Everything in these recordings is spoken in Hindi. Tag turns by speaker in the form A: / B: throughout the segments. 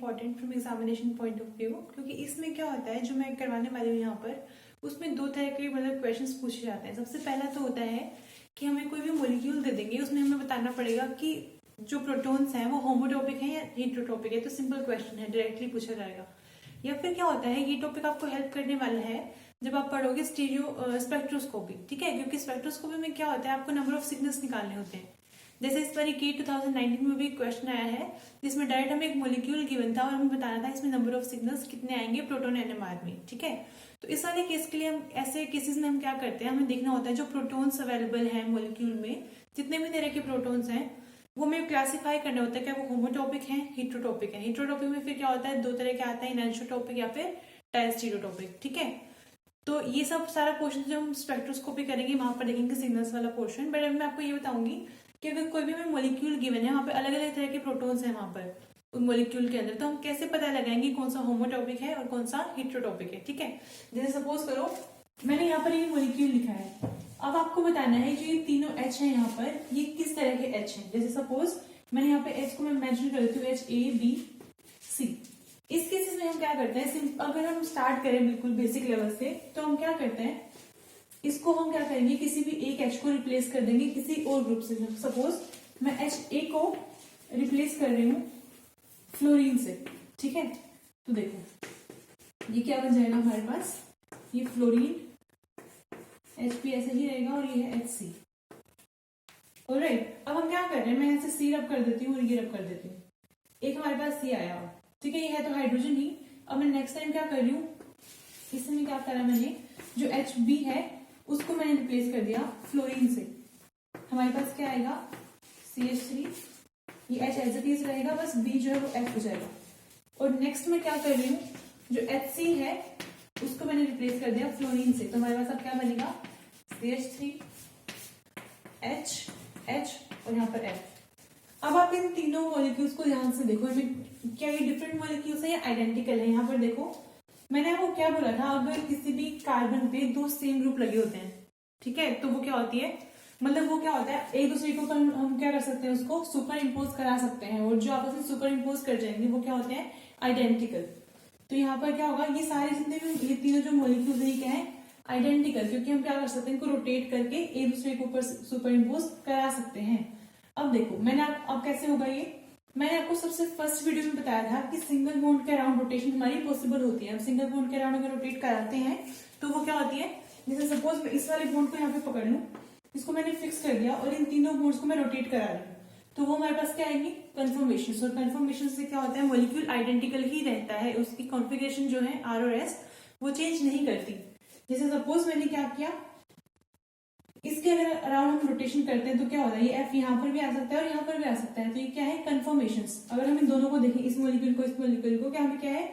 A: Important from examination point of view, क्योंकि इसमें क्या होता है जो मैं करवाने वाली हूँ यहाँ पर, उसमें दो तरह के मतलब क्वेश्चंस पूछे जाते हैं। सबसे पहला तो होता है कि हमें कोई भी मॉलिक्यूल दे देंगे, उसमें हमें बताना पड़ेगा कि जो प्रोटॉन्स हैं वो होमोटॉपिक है या हेटेरोटॉपिक है। तो सिंपल क्वेश्चन है, डायरेक्टली पूछा जाएगा। या फिर क्या होता है, ये टॉपिक आपको हेल्प करने वाला है जब आप पढ़ोगे स्टीरियो स्पेक्ट्रोस्कोपी, ठीक है, क्योंकि स्पेक्ट्रोस्कोपी में क्या होता है, आपको नंबर ऑफ सिग्नल्स निकालने होते हैं। जैसे इस बार के 2019 में भी क्वेश्चन आया है जिसमें डायरेक्ट हमें एक मॉलिक्यूल गिवन था और हमें बताना था इसमें नंबर ऑफ सिग्नल्स कितने आएंगे प्रोटॉन एनएमआर में, ठीक है। तो इस वाले केस के लिए हम ऐसे केसेस में हम क्या करते हैं, हमें देखना होता है जो प्रोटॉन्स अवेलेबल हैं मॉलिक्यूल में, जितने भी तरह के प्रोटॉन्स हैं वो हमें क्लासिफाई करना होता है क्या वो होमोटॉपिक है हेटेरोटॉपिक है। हेटेरोटॉपिक में फिर क्या होता है, दो तरह के आता है, एनिसोटॉपिक या फिर डायस्टेरियोटॉपिक, ठीक है। तो ये सब सारा पोर्शन जब हम स्पेक्ट्रोस्कोपी करेंगे वहां पर देखेंगे सिग्नल्स वाला पोर्शन। बट मैं आपको ये बताऊंगी कि अगर कोई भी हमें मॉलिक्यूल गिवन है, वहां पर अलग अलग तरह के प्रोटॉन्स हैं वहां पर उस मॉलिक्यूल के अंदर, तो हम कैसे पता लगाएंगे कौन सा होमोटॉपिक है और कौन सा हेटेरोटॉपिक है, ठीक है। जैसे सपोज करो मैंने यहाँ पर ये मॉलिक्यूल लिखा है, अब आपको बताना है जो ये तीनों H है यहाँ पर, ये किस तरह के H हैं। जैसे सपोज मैंने यहाँ पे H को मैं मेंशन कर देती हूँ, HABC। इस केसेस में हम क्या करते हैं, अगर हम स्टार्ट करें बिल्कुल बेसिक लेवल से, तो हम क्या करते हैं, इसको हम क्या करेंगे, किसी भी एक H को रिप्लेस कर देंगे किसी और ग्रुप से। सपोज मैं HA को रिप्लेस कर रही हूँ फ्लोरीन से, ठीक है। तो देखो ये क्या बन जाएगा हमारे पास, ये फ्लोरीन HP ऐसे ही रहेगा और ये है HC। ऑलराइट, अब हम क्या कर रहे हैं, मैं यहाँ से C रब कर देती हूँ और ये रब कर देती हूँ। एक हमारे पास C आया, ठीक है, ये है तो हाइड्रोजन ही। अब मैं नेक्स्ट टाइम क्या कर रही हूँ, इसमें क्या करा मैंने, जो HB है उसको मैंने रिप्लेस कर दिया फ्लोरीन से। हमारे पास क्या आएगा, CH3, ये H एज इट इज रहेगा, बस B जो है वो F हो जाएगा। और नेक्स्ट में क्या कर रही हूँ, जो HC है उसको मैंने रिप्लेस कर दिया फ्लोरीन से। तो हमारे पास अब क्या बनेगा, CH3 H H और यहाँ पर F। अब आप इन तीनों मॉलिक्यूल्स को ध्यान से देखो, इनमें क्या ये डिफरेंट मॉलिक्यूल्स है या आइडेंटिकल है। यहाँ पर देखो मैंने आपको क्या बोला था, अगर किसी भी कार्बन पे दो सेम ग्रुप लगे होते हैं, ठीक है, तो वो क्या होती है, मतलब वो क्या होता है, एक दूसरे के ऊपर हम क्या कर सकते हैं, उसको सुपर इम्पोज करा सकते हैं, और जो आपस में सुपर इम्पोज कर जाएंगे वो क्या होते हैं, आइडेंटिकल। तो यहाँ पर क्या होगा, ये सारे जितने भी ये तीनों जो मॉलिक्यूल्स है क्या है, आइडेंटिकल, क्योंकि हम क्या कर सकते हैं, इनको रोटेट करके एक दूसरे के ऊपर सुपर इम्पोज करा सकते हैं। अब देखो मैंने अब कैसे होगा ये, मैंने आपको सबसे फर्स्ट वीडियो में बताया था कि सिंगल बॉन्ड के अराउंड रोटेशन हमारी पॉसिबल होती है। अब सिंगल बॉन्ड के अराउंड अगर रोटेट कराते हैं तो वो क्या होती है, जैसे सपोज मैं इस वाले बॉन्ड को यहाँ पे पकड़ लूं, इसको मैंने फिक्स कर दिया और इन तीनों बॉन्ड्स को मैं रोटेट करा रही हूँ, तो वो हमारे पास क्या आएंगी, कन्फर्मेशन। और कन्फर्मेशन से क्या होता है, मॉलिक्यूल आइडेंटिकल ही रहता है, उसकी कॉन्फ़िगरेशन जो है R और S वो चेंज नहीं करती। जैसे सपोज मैंने क्या किया, इसके अगर अराउंड हम रोटेशन करते हैं तो क्या होता है, ये F यहाँ पर भी आ सकता है और यहाँ पर भी आ सकता है। तो ये क्या है, कन्फर्मेशंस। अगर हम इन दोनों को देखें, इस मॉलिक्यूल को इस मॉलिक्यूल को, क्या हमें क्या है,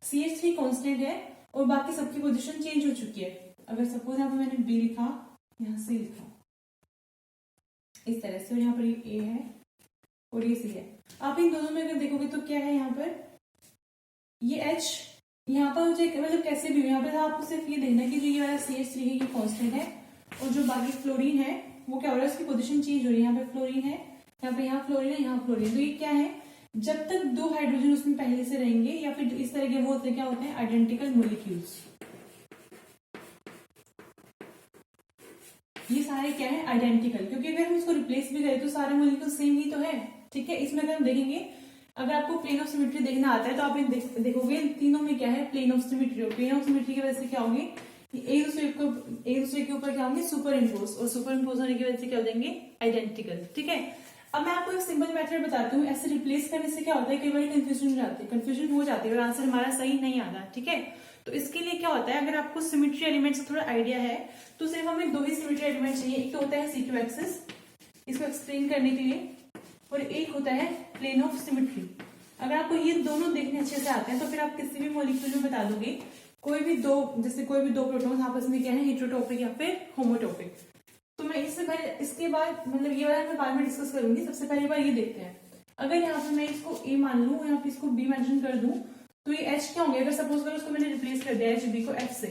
A: CH3 कांस्टेंट है और बाकी सबकी पोजीशन चेंज हो चुकी है। अगर सपोज यहाँ पर मैंने B लिखा, यहाँ C लिखा इस तरह से, और यहाँ पर ये A है और ये C है। आप इन दोनों में अगर देखोगे तो क्या है, यहाँ पर ये H यहाँ पर मुझे मतलब कैसे भी, यहाँ पर आपको सिर्फ ये देखना कि जो ये वाला CH3 है ये कांस्टेंट है और जो बाकी फ्लोरीन है वो क्या हो रहा है, उसकी पोजीशन चेंज हो रही है। यहाँ पे फ्लोरीन है, यहाँ पे, यहाँ फ्लोरीन है, यहाँ फ्लोरीन। तो ये क्या है, जब तक दो हाइड्रोजन उसमें पहले से रहेंगे या फिर इस तरह के वो होते हैं, क्या होते हैं, आइडेंटिकल मॉलिक्यूल्स। ये सारे क्या है, आइडेंटिकल, क्योंकि अगर हम इसको रिप्लेस भी करें तो सारे मॉलिक्यूल सेम ही तो है, ठीक है। इसमें अगर हम देखेंगे, अगर आपको प्लेन ऑफ सिमेट्री देखना आता है तो आप देखोगे इन तीनों में क्या है, प्लेन ऑफ सिमेट्री। और प्लेन ऑफ सिमेट्री की वजह से क्या होंगे, एक दूसरे के ऊपर क्या होंगे, सुपर इम्पोज, और सुपर इम्पोज होने की वजह से क्या हो जाएंगे, आइडेंटिकल, ठीक है। अब मैं आपको एक सिंपल मेथड बताती हूँ, ऐसे रिप्लेस करने से क्या होता है, कई बार कंफ्यूजन हो जाती है और आंसर हमारा सही नहीं आता, ठीक है। तो इसके लिए क्या होता है, अगर आपको सिमेट्री एलिमेंट से थोड़ा आइडिया है तो सिर्फ हमें दो ही सिमेट्री एलिमेंट चाहिए। एक तो होता है C2 एक्सिस, इसको एक्सप्लेन करने के लिए, और एक होता है प्लेन ऑफ सिमेट्री। अगर आपको ये दोनों देखने अच्छे से आते हैं तो फिर आप किसी भी मॉलिक्यूल में बता दोगे, कोई भी दो प्रोटॉन आपस में क्या है, हेटेरोटॉपिक या फिर होमोटॉपिक। तो मैं इससे पहले, इसके बाद मतलब ये वाला मैं बाद में डिस्कस करूंगी। सबसे पहली बार ये देखते हैं, अगर यहाँ पे मैं इसको A मान लूं, यहाँ पे इसको B मेंशन कर दूं, तो ये H क्या होंगे, अगर सपोज करो उसको मैंने रिप्लेस कर दिया HB को F से,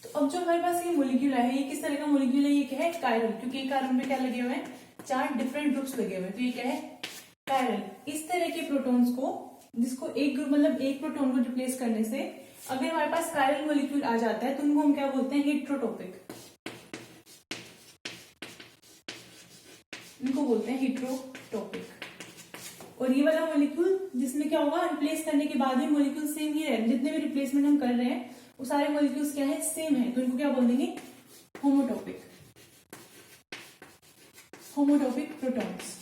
A: तो अब जो हमारे पास ये मॉलिक्यूल है, ये किस तरह का मॉलिक्यूल है, ये क्या है, कायरल, क्योंकि कार्बन पे क्या लगे हुए हैं, 4 डिफरेंट ग्रुप्स लगे हुए, तो ये क्या है, कायरल। इस तरह के प्रोटॉन्स को, जिसको एक ग्रुप मतलब एक प्रोटॉन को रिप्लेस करने से अगर हमारे पास कायरल मॉलिक्यूल आ जाता है तो उनको हम क्या बोलते हैं, हेट्रोटॉपिक। इनको बोलते हैं हेट्रोटॉपिक। और ये वाला मॉलिक्यूल जिसमें क्या होगा, रिप्लेस करने के बाद भी मॉलिक्यूल सेम ही रहे, जितने भी रिप्लेसमेंट हम कर रहे हैं वो सारे मॉलिक्यूल्स क्या है, सेम है, तो इनको क्या बोल देंगे, होमोटॉपिक। होमोटॉपिक प्रोटॉन्स।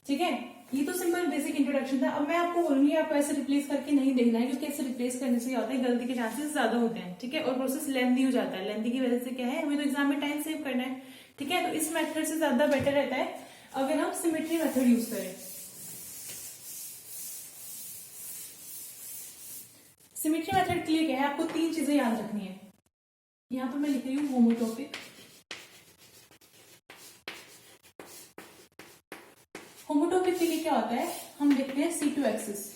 A: ठीक है, ये तो सिंपल बेसिक इंट्रोडक्शन था। अब मैं आपको बोलूंगी आपको ऐसे रिप्लेस करके नहीं देखना है, क्योंकि ऐसे रिप्लेस करने से क्या होता है, गलती के चांसेस ज्यादा होते हैं। ठीक है, और प्रोसेस लेंथी हो जाता है। लेंथी की वजह से क्या है, हमें तो एग्जाम में टाइम सेव करना है। ठीक है, तो इस मेथड से ज्यादा बेटर रहता है अगर हम सिमेट्री मेथड यूज करें। सिमेट्री मेथड के लिए क्या है, आपको 3 चीजें याद रखनी है। यहां पर मैं लिख रही हूं होमोटॉपिक। होमोटॉपिक के लिए क्या होता है, हम देखते हैं C2 एक्सिस,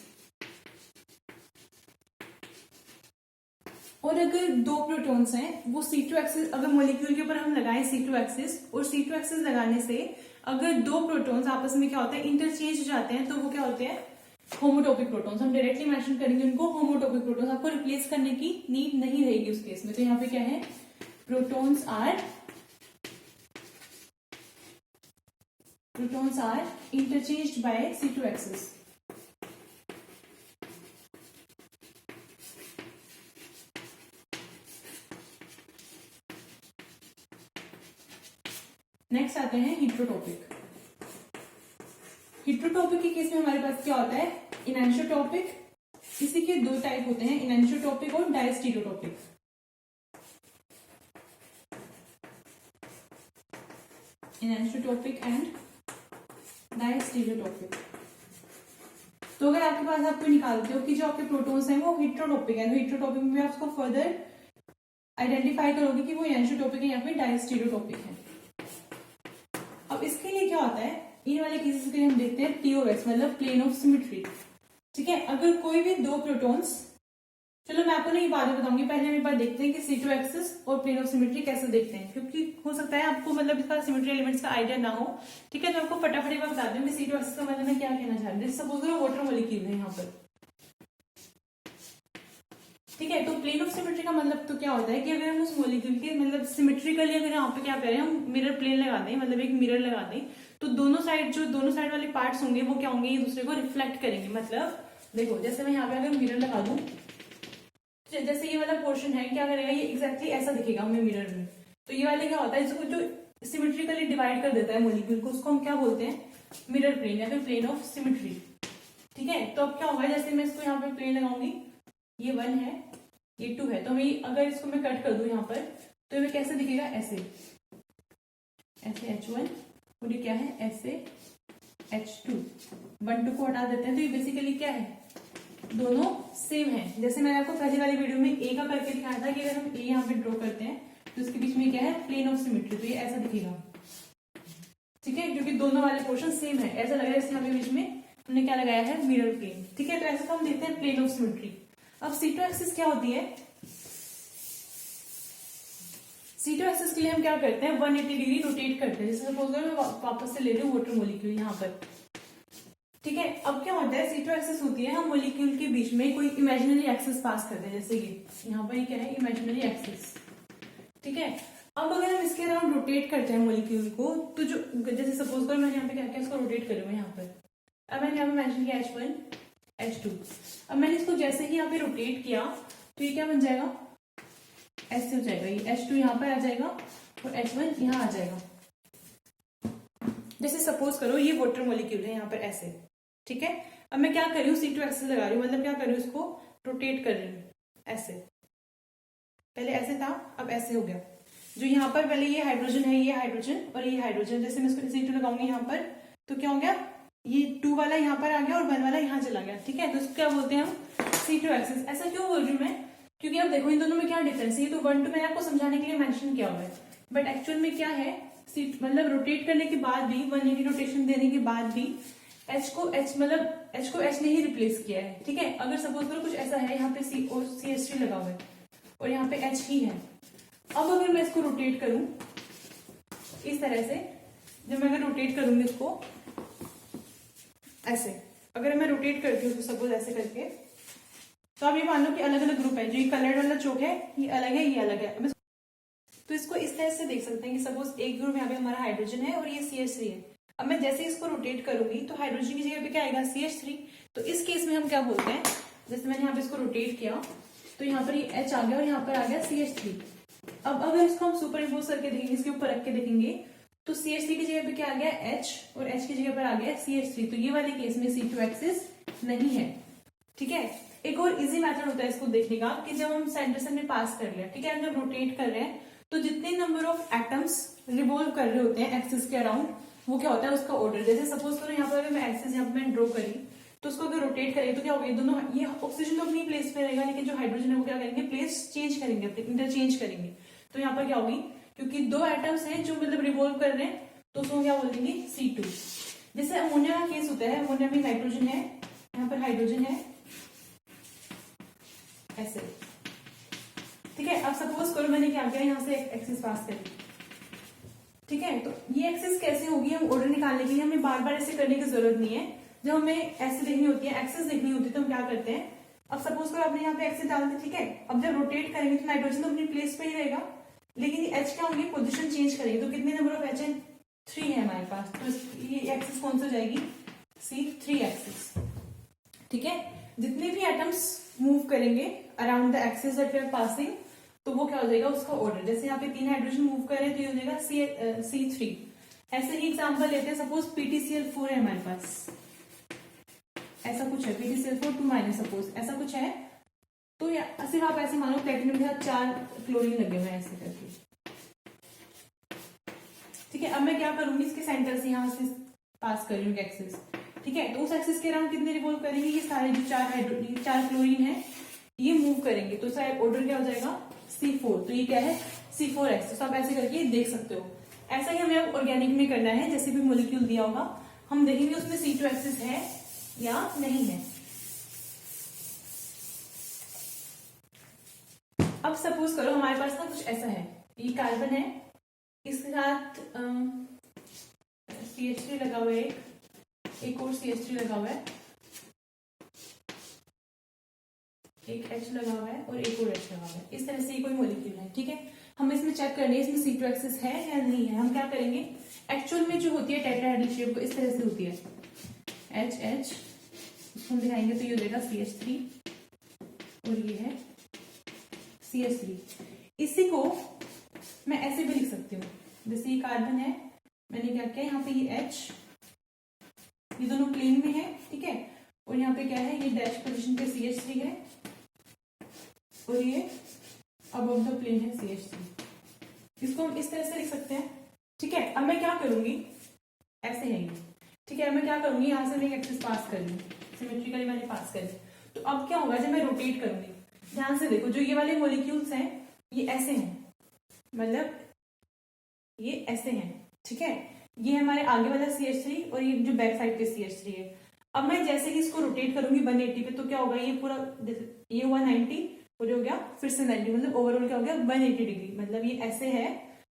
A: और अगर 2 प्रोटॉन्स हैं वो C2 एक्सिस, अगर मॉलिक्यूल के ऊपर हम लगाएं C2 एक्सिस, और C2 एक्सिस लगाने से अगर 2 प्रोटॉन्स आपस में क्या होता है, इंटरचेंज हो जाते हैं, तो वो क्या होते हैं, होमोटॉपिक प्रोटॉन्स। हम डायरेक्टली मेंशन करेंगे उनको होमोटॉपिक प्रोटॉन्स, आपको रिप्लेस करने की नीड नहीं रहेगी उस केस में। तो यहाँ पे क्या है, protons are interchanged by C2 axis. Next आते हैं हेट्रोटॉपिक। हेट्रोटॉपिक के केस में हमारे पास क्या होता है, इनैनिसोटॉपिक। इसी के 2 टाइप होते हैं, इनैनिसोटॉपिक और डायस्टीरियोटॉपिक। इनैनिसोटॉपिक एंड डायस्टीरियोटॉपिक। तो अगर आपके पास आप निकालते हो कि जो आपके प्रोटॉन्स हैं वो हेट्रोटॉपिक है, तो हेट्रोटॉपिक में आप उसको फर्दर आइडेंटिफाई करोगे कि वो इनैनिसोटॉपिक है या फिर डायस्टीरियोटॉपिक है। अब इसके लिए क्या होता है, इन वाले केसेस के लिए हम देखते हैं POS, मतलब प्लेन ऑफ सिमेट्री। ठीक है, अगर कोई भी 2 प्रोटॉन्स, चलो मैं आपको नहीं बाद में बताऊंगी, पहले हम एक बार देखते हैं कि C2 एक्सिस और प्लेन ऑफ सिमेट्री कैसे देखते हैं, क्योंकि हो सकता है आपको मतलब इसका सिमेट्री एलिमेंट्स का आइडिया ना हो। ठीक है, तो आपको फटाफट एक बार बता दूं कि C2 एक्सिस का मतलब मैं क्या कहना चाह रही हूँ। सपोज करो वाटर मॉलिक्यूल है यहाँ पर। ठीक है, तो प्लेन ऑफ सिमेट्री का मतलब तो क्या होता है कि अगर हम उस मॉलिक्यूल के मतलब सिमेट्रिकली अगर यहाँ पे क्या करें, हम मिरर प्लेन लगा दें, मतलब एक मिरर लगा दें, तो दोनों साइड वाले पार्ट्स होंगे वो क्या होंगे, एक दूसरे को रिफ्लेक्ट करेंगे। मतलब देखो, जैसे मैं यहाँ पे अगर मिरर लगा दूं, जैसे ये वाला पोर्शन है क्या करेगा, ये एग्जैक्टली ऐसा दिखेगा हमें मिरर में। तो ये वाले क्या होता है, इसको जो सिमेट्रिकली डिवाइड कर देता है मॉलिक्यूल को, उसको हम क्या बोलते हैं, मिरर प्लेन या फिर प्लेन ऑफ सिमेट्री। ठीक है, तो अब क्या होगा, जैसे मैं इसको यहाँ पे प्लेन लगाऊंगी, ये 1 है, ये 2 है, तो मैं अगर इसको मैं कट कर दूं यहाँ पर, तो ये कैसे दिखेगा, ऐसे H1, और ये क्या है, ऐसे H2। 1 2 को हटा देते हैं, तो ये बेसिकली क्या है, दोनों सेम है। जैसे मैंने आपको पहले वाली वीडियो में ए का करके दिखाया था कि अगर हम ए यहाँ पे ड्रॉ करते हैं तो इसके बीच में क्या है, प्लेन ऑफ सिमेट्री, तो ये ऐसा दिखेगा। ठीक है, क्योंकि दोनों वाले पोर्शन सेम है, ऐसा लग रहा है जैसे यहाँ पे बीच में हमने क्या लगाया है, मिरर प्लेन। ठीक है, तो ऐसा हम देखते हैं प्लेन ऑफ सिमेट्री। अब C2 एक्सिस क्या होती है, C2 एक्सिस के लिए हम क्या करते हैं, 180 डिग्री रोटेट करते हैं। जैसे सपोज करो मैं वापस से ले रही हूँ वाटर मॉलिक्यूल यहाँ पर। ठीक है, अब क्या होता है, C2 एक्सिस होती है, हम मॉलिक्यूल के बीच में कोई इमेजिनरी एक्सिस पास करते हैं, जैसे ये यहाँ पर क्या है, इमेजिनरी एक्सिस। ठीक है, अब अगर हम इसके अराउंड रोटेट करते हैं मॉलिक्यूल को, तो जो जैसे सपोज करो मैं यहाँ पे क्या क्या इसको रोटेट करूँ यहाँ पर। अब मैंने यहाँ पे मेंशन किया H1 H2। अब मैंने इसको जैसे ही यहाँ पे रोटेट किया तो ये क्या बन जाएगा, ऐसे हो जाएगा, ये H2 यहाँ पर आ जाएगा और H1 यहाँ आ जाएगा। जैसे सपोज करो ये वाटर मॉलिक्यूल है यहाँ पर ऐसे। ठीक है, अब मैं क्या कर रही हूँ, C2 एक्सिस लगा रही हूँ, मतलब क्या कर रही हूँ, इसको रोटेट कर रही हूँ ऐसे। पहले ऐसे था, अब ऐसे हो गया। जो यहाँ पर पहले ये हाइड्रोजन है, ये हाइड्रोजन और ये हाइड्रोजन, जैसे मैं इसको C2 लगाऊंगी यहाँ पर, तो क्या हो गया, ये 2 वाला यहाँ पर आ गया और 1 वाला यहाँ चला गया। ठीक है, तो इसको क्या बोलते हैं हम, C2 एक्सिस। ऐसा क्यों बोल रही हूँ मैं, क्योंकि अब देखो इन दोनों में क्या डिफरेंस है। ये तो 1 2 मैंने आपको समझाने के लिए मेंशन किया हुआ है, बट एक्चुअल में क्या है, मतलब रोटेट करने के बाद भी, 180 रोटेशन देने के बाद भी H को H ने ही रिप्लेस किया है। ठीक है, अगर सपोज करो कुछ ऐसा है, यहाँ पे C और CH3 लगा हुआ है और यहाँ पे H ही है। अब अगर मैं इसको रोटेट करूं इस तरह से, जब मैं अगर रोटेट करूंगी इसको ऐसे, अगर मैं रोटेट करती हूँ सपोज ऐसे करके, तो आप ये मान लो कि अलग अलग ग्रुप है। जो ये कलर्ड वाला चोक है ये अलग है, ये अलग है। तो इसको इस तरह से देख सकते हैं कि सपोज एक ग्रुप यहाँ पे हमारा हाइड्रोजन है और ये CH3 है। अब मैं जैसे इसको रोटेट करूंगी तो हाइड्रोजन की जगह पे क्या आएगा, CH3। तो इस केस में हम क्या बोलते हैं, जैसे मैंने यहाँ पे इसको रोटेट किया तो यहाँ पर ये H आ गया और यहाँ पर आ गया CH3। अब अगर इसको हम सुपर इम्पोज करके देखेंगे, इसके ऊपर रख के देखेंगे, तो CH3 की जगह पे क्या आ गया H और H की जगह पर आ गया CH3। तो ये वाले केस में C2 एक्सिस नहीं है। ठीक है, एक और इजी मेथड होता है इसको देखने का कि जब हम सेंटर से हमने पास कर लिया, ठीक है, जब रोटेट कर रहे हैं तो जितने नंबर ऑफ एटम्स रिवॉल्व कर रहे होते हैं एक्सिस के अराउंड, वो क्या होता है उसका ऑर्डर। जैसे सपोज करो यहाँ पर अगर मैं एक्सिस यहाँ पर मैं ड्रॉ करी तो उसको अगर रोटेट करें तो क्या होगा, दोनों ये ऑक्सीजन तो अपनी प्लेस पे रहेगा, लेकिन जो हाइड्रोजन है वो क्या करेंगे, प्लेस चेंज करेंगे, इंटरचेंज करेंगे। तो यहाँ पर क्या होगी, क्योंकि दो एटम्स हैं जो मतलब रिवॉल्व कर रहे हैं तो उसको क्या बोल देंगे, C2। जैसे अमोनिया का केस होता है, अमोनिया में नाइट्रोजन है, यहाँ पर हाइड्रोजन है ऐसे। ठीक है, अब सपोज करो मैंने क्या किया, यहाँ से एक एक्सिस पास करी। ठीक है, तो ये एक्सिस कैसे होगी, हम ऑर्डर निकालने के लिए हमें बार बार ऐसे करने की जरूरत नहीं है। जब हमें ऐसे देखनी होती है, एक्सिस देखनी होती है, तो हम क्या करते हैं, अब सपोज करो आपने यहाँ पे एक्सिस डाल दी। ठीक है, अब जब रोटेट करेंगे तो नाइट्रोजन तो अपनी प्लेस पे ही रहेगा, लेकिन ये H क्या होंगे, पोजिशन चेंज करेंगे। तो कितने नंबर ऑफ H है, 3 है हमारे पास। तो ये एक्सिस कौन सा जाएगी, C3 एक्सिस। ठीक है, जितने भी एटम्स मूव करेंगे around the axis that we are passing, तो वो क्या हो जाएगा उसका ऑर्डर। जैसे यहाँ पे 3 हाइड्रोजन मूव कर रहे हैं तो ये हो जाएगा C3। ऐसे ही एग्जांपल लेते हैं, सपोज PTCl4 है हमारे पास, ऐसा कुछ है, PTCl4 2- सपोज ऐसा कुछ है, तो सिर्फ आप ऐसे मानो प्लेटिनम के साथ 4 क्लोरीन लगे हुए हैं ऐसे करके। ठीक है, अब मैं क्या करूंगी, इसके सेंटर से यहाँ से पास कर रही हूँ एक्सिस। ठीक है, तो उस एक्सिस के अराउंड कितने रिवॉल्व करेंगे, ये सारे जो 4 क्लोरीन है ये मूव करेंगे। तो शायद ऑर्डर क्या हो जाएगा, C4। तो ये क्या है, C4 एक्सिस। तो आप ऐसे करके देख सकते हो। ऐसा ही हमें ऑर्गेनिक में करना है, जैसे भी मोलिक्यूल दिया होगा हम देखेंगे उसमें C2 एक्सिस है या नहीं है। अब सपोज करो हमारे पास ना कुछ ऐसा है, ये कार्बन है, इसके साथ CH3 लगा हुआ है, एक और CH3 लगा हुआ है, एक H लगा हुआ है और एक और H लगा हुआ है। इस तरह से ये कोई मॉलिक्यूल है। ठीक है, हम इसमें चेक करने इसमें C2 एक्सिस है या नहीं है। हम क्या करेंगे, एक्चुअल में जो होती है टेट्राहेड्रल शेप को इस तरह से होती है, H हम दिखाएंगे तो ये हो जाएगा CH3 और ये है CH3। इसी को मैं ऐसे भी लिख सकती हूँ, जैसे ये कार्बन है, मैंने क्या किया यहाँ पे ये H, ये दोनों प्लेन में है। ठीक है, और यहाँ पे क्या है, ये डैश पोजीशन पे CH3 है और ये अबव द प्लेन है CH3। इसको हम इस तरह से लिख सकते हैं। ठीक है, अब मैं क्या करूंगी, ऐसे है ये। ठीक है, अब मैं क्या करूंगी, यहाँ से मैं एक्सिस पास कर लूँ, सिमेट्रिकली मैंने पास कर ली। तो अब क्या होगा, जब मैं रोटेट करूंगी, ध्यान से देखो, जो ये वाले मॉलिक्यूल्स हैं ये ऐसे हैं, मतलब ये ऐसे हैं। ठीक है, ये हमारे आगे वाला CH3 और ये जो बैक साइड पे CH3 है। अब मैं जैसे ही इसको रोटेट करूंगी 180 पे, तो क्या होगा, ये पूरा ये हुआ 90 और हो गया फिर से 90, मतलब ओवरऑल क्या हो गया 180 डिग्री। मतलब ये ऐसे है,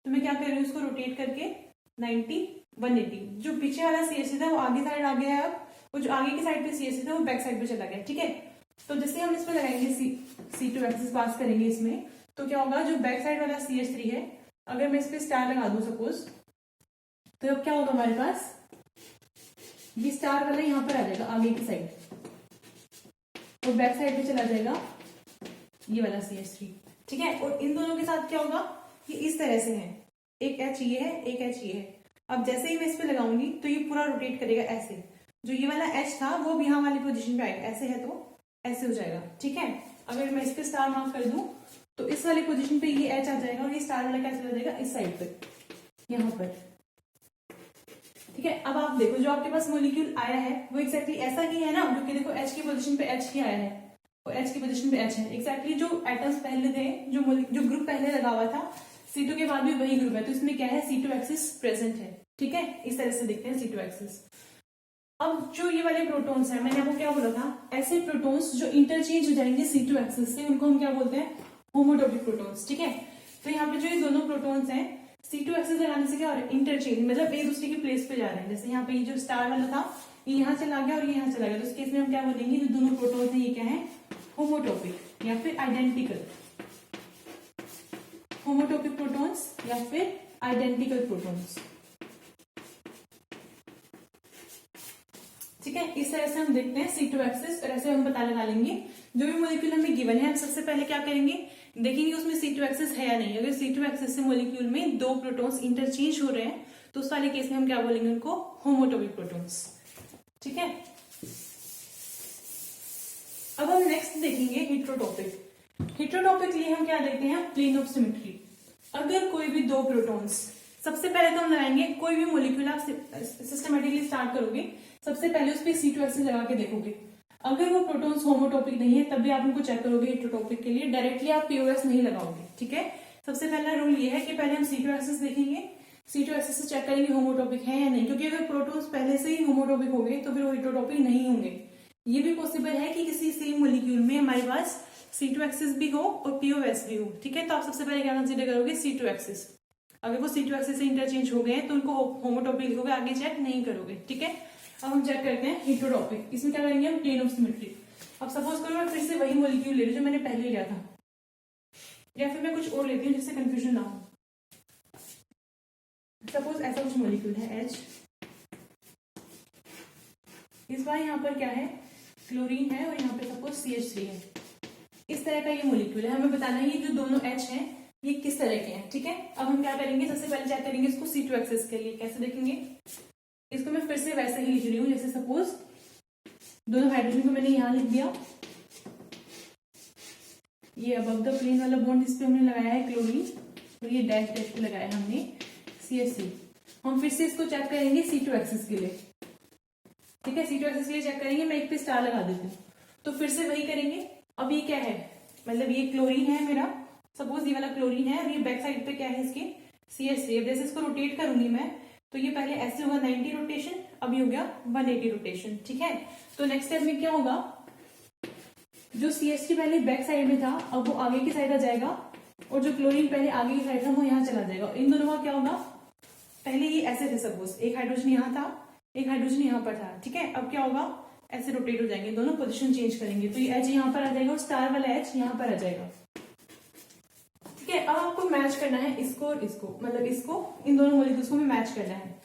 A: तो मैं क्या कर रही हूँ, इसको रोटेट करके 90 180। जो पीछे वाला CH3 था वो आगे साइड आ गया है, अब वो जो आगे की साइड पे CH3 था वो बैक साइड पे चला गया। ठीक है, तो जैसे हम इसमें लगाएंगे C2 एक्सिस पास करेंगे इसमें, तो क्या होगा, जो बैक साइड वाला CH3 है, अगर मैं इस पे स्टार लगा दूं सपोज, तो अब क्या होगा हमारे पास, ये स्टार वाला यहाँ पर आ जाएगा आगे की साइड और बैक साइड पे चला जाएगा ये वाला CH3। ठीक है, और इन दोनों के साथ क्या होगा, ये इस तरह से है, एक H ये है, एक H ये है। अब जैसे ही मैं इस पे लगाऊंगी तो ये पूरा रोटेट करेगा ऐसे, जो ये वाला H था वो भी यहाँ वाली पोजीशन पे आएगा, ऐसे है तो ऐसे हो जाएगा। ठीक है, अगर मैं इस पे स्टार मार्क कर दूं तो इस वाली पोजीशन पे ये H आ जाएगा और ये स्टार वाला क्या चला जाएगा इस साइड पे, यहाँ पर। ठीक है, अब आप देखो जो आपके पास मॉलिक्यूल आया है वो एक्जैक्टली ऐसा ही है ना, क्योंकि देखो H की पोजीशन पे H ही आया है और H की पोजीशन पे H है। एक्जैक्टली जो एटम्स पहले थे, जो ग्रुप पहले लगा हुआ था C2 के बाद भी वही ग्रुप है, तो इसमें क्या है, C2 एक्सिस प्रेजेंट है। ठीक है, इस तरह से देखते हैं C2 एक्सिस। अब जो ये वाले प्रोटॉन्स हैं, मैंने आपको क्या बोला था, ऐसे प्रोटॉन्स जो इंटरचेंज हो जाएंगे C2 एक्सिस से, उनको हम क्या बोलते हैं, होमोटॉपिक प्रोटॉन्स। ठीक है, तो यहाँ पे जो ये दोनों प्रोटॉन्स हैं C2 एक्सेस लगाने से क्या हो रहा है, इंटरचेंज, मतलब एक दूसरे की प्लेस पे जा रहे हैं। जैसे यहाँ पे ये जो स्टार वाला था ये यहाँ चला गया और ये यहाँ चला गया, तो इस केस में हम क्या बोलेंगे, जो दोनों प्रोटॉन्स हैं ये क्या है, होमोटॉपिक या फिर आइडेंटिकल, होमोटॉपिक प्रोटॉन्स या फिर आइडेंटिकल प्रोटॉन्स। ठीक है, इस तरह से हम देखते हैं C2 एक्सेस, और ऐसे हम पता लगा लेंगे जो भी मॉलिक्यूल हमें गिवन है। हम सबसे पहले क्या करेंगे, देखेंगे उसमें C2 एक्सेस है या नहीं। अगर C2 एक्सेस से मॉलिक्यूल में दो प्रोटॉन्स इंटरचेंज हो रहे हैं तो उस वाले केस में हम क्या बोलेंगे, उनको होमोटॉपिक प्रोटॉन्स। ठीक है, अब हम नेक्स्ट देखेंगे हेट्रोटॉपिक। हेट्रोटॉपिक लिए हम क्या देखते हैं, प्लेन ऑफ सिमेट्री। अगर कोई भी दो प्रोटॉन्स, सबसे पहले तो हम लगाएंगे कोई भी मॉलिक्यूल आप सिस्टमेटिकली स्टार्ट करोगे, सबसे पहले उस पर C2 एक्सेस लगा के देखोगे। अगर वो प्रोटॉन्स होमोटॉपिक नहीं है तब भी आप उनको चेक करोगे हेट्रोटॉपिक के लिए, डायरेक्टली आप POS नहीं लगाओगे। ठीक है, सबसे पहला रूल ये है कि पहले हम C2 एक्सेस देखेंगे, C2 एक्सेस से चेक करेंगे होमोटॉपिक है या नहीं, क्योंकि अगर प्रोटॉन्स पहले से ही होमोटॉपिक हो गए तो फिर वो हेट्रोटॉपिक नहीं होंगे। ये भी पॉसिबल है कि किसी सेम मॉलिक्यूल में हमारे पास C2 एक्सेस भी हो और POS भी हो। ठीक है, तो आप सबसे पहले क्या कंसीडर करोगे, C2 एक्सेस। अगर वो C2 एक्सेस से इंटरचेंज हो गए तो उनको होमोटॉपिक लिखोगे, आगे चेक नहीं करोगे। ठीक है, अब हम चेक करते हैं हेट्रोटॉपिक। इसमें क्या करेंगे हम, प्लेन ऑफ सिमेट्री। अब सपोज करो मैं फिर से वही मॉलिक्यूल ले रही जो मैंने पहले लिया था, या फिर मैं कुछ और लेती हूँ जिससे कंफ्यूजन ना हो। सपोज ऐसा कुछ मॉलिक्यूल है H, इस बार यहाँ पर क्या है, क्लोरीन है, और यहाँ पे सपोज CH3 है। इस तरह का ये मॉलिक्यूल है, हमें बताना है ये जो दोनों H हैं ये किस तरह के हैं। ठीक है, अब हम क्या करेंगे, सबसे पहले चेक करेंगे इसको C2 एक्सेस के लिए। कैसे देखेंगे, इसको मैं फिर से वैसे ही लिख रही हूँ, जैसे सपोज दोनों हाइड्रोजन को मैंने यहाँ लिख दिया, ये अबव द प्लेन वाला बॉन्ड इस पे हमने लगाया है क्लोरीन, और ये डैश डैश पे लगाया है हमने CH3। हम फिर से इसको चेक करेंगे C2 एक्सेस के लिए। ठीक है, C2 एक्सेस के लिए चेक करेंगे, मैं एक पे स्टार लगा देती हूँ, तो फिर से वही करेंगे। अब ये क्या है, मतलब ये क्लोरीन है मेरा, सपोज ये वाला क्लोरीन है, और ये बैक साइड पे क्या है इसके, CH3। जैसे इसको रोटेट करूंगी मैं तो ये पहले ऐसे होगा 90 रोटेशन, अभी हो गया 180 रोटेशन। ठीक है, तो नेक्स्ट स्टेप में क्या होगा, जो CH3 पहले बैक साइड में था अब वो आगे की साइड आ जाएगा, और जो क्लोरीन पहले आगे की साइड था वो यहाँ चला जाएगा। इन दोनों का क्या होगा, पहले ये ऐसे थे, सपोज एक हाइड्रोजन यहाँ था, एक हाइड्रोजन यहाँ पर था। ठीक है, अब क्या होगा, ऐसे रोटेट हो जाएंगे, दोनों पोजीशन चेंज करेंगे, तो ये H यहाँ पर आ जाएगा और स्टार वाला H यहाँ पर आ जाएगा। ठीक है, अब आपको मैच करना है इसको और इसको, मतलब इसको, इन दोनों मॉलिक्यूल्स को भी मैच करना है।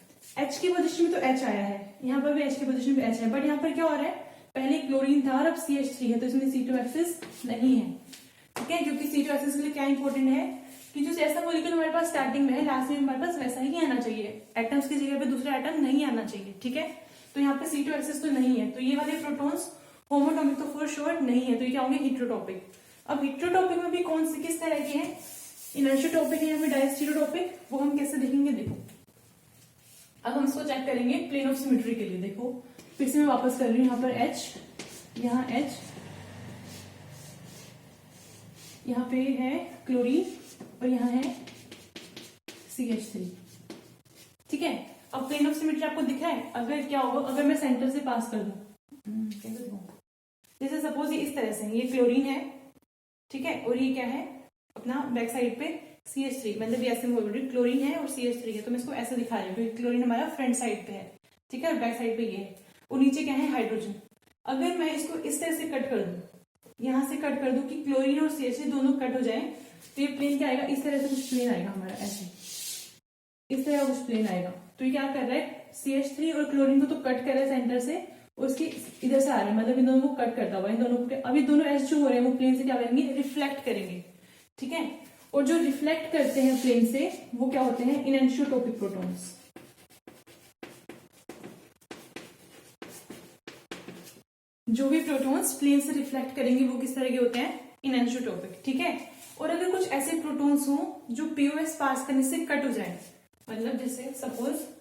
A: H की पोजीशन में तो H आया है, यहाँ पर भी H की पोजीशन में H है, बट यहाँ पर क्या हो रहा है, पहले क्लोरीन था और अब CH3 है, तो इसमें C2 एक्सेस नहीं है। ठीक है, क्योंकि C2 एक्सेस के लिए क्या इंपॉर्टेंट है कि जो जैसा मॉलिक्यूल हमारे पास स्टार्टिंग में है लास्ट में हमारे पास वैसा ही आना चाहिए, एटम्स की जगह पे दूसरा एटम नहीं आना चाहिए। ठीक है, तो यहाँ पे C2 एक्सेस तो नहीं है, तो ये वाले प्रोटॉन्स होमोटॉपिक तो फॉर श्योर नहीं है, तो ये क्या होंगे, हेट्रोटॉपिक। अब हेट्रोटॉपिक में भी कौन से किस तरह के हैं, इनर्शियोटॉपिक है या फिर डायस्टेरियोटॉपिक, वो हम कैसे देखेंगे, देखो। अब हम इसको चेक करेंगे प्लेन ऑफ सिमेट्री के लिए। देखो फिर से मैं वापस कर रही हूँ, यहाँ पर H, यहाँ H, यहाँ पे है क्लोरीन और यहाँ है CH3। ठीक है, अब प्लेन ऑफ सिमेट्री आपको दिख रहा है। अगर क्या होगा, अगर मैं सेंटर से पास कर दूं, कैसे दिखाऊं, जैसे सपोज ये इस तरह से, ये क्लोरीन है, ठीक है, और ये क्या है अपना बैक साइड पे CH3, मतलब ये ऐसे क्लोरीन है और CH3 है, तो मैं इसको ऐसे दिखा रही हूँ क्योंकि क्लोरीन हमारा फ्रंट साइड पे है। ठीक है, और बैक साइड पे ये है, और नीचे क्या है, हाइड्रोजन। अगर मैं इसको इस तरह से कट कर दूं, यहां से कट कर दूं कि क्लोरीन और CH3 दोनों कट हो जाए, तो ये प्लेन क्या आएगा, इस तरह से कुछ प्लेन आएगा हमारा, ऐसे इस तरह कुछ प्लेन आएगा। तो ये क्या कर रहा है, CH3 और क्लोरीन को तो कट कर रहा है सेंटर से, और उसकी इधर से आ रहा है, मतलब इन दोनों को कट करता हुआ, इन दोनों को, अभी दोनों H जो हो रहे हैं वो प्लेन से क्या करेंगे, रिफ्लेक्ट करेंगे। ठीक है, और जो रिफ्लेक्ट करते हैं प्लेन से वो क्या होते हैं, इनएनिसोटोपिक प्रोटॉन्स। जो भी प्रोटॉन्स प्लेन से रिफ्लेक्ट करेंगे वो किस तरह के होते हैं, इनएनिसोटोपिक। ठीक है, और अगर कुछ ऐसे प्रोटॉन्स हो जो POS पास करने से कट हो जाए, मतलब जैसे सपोज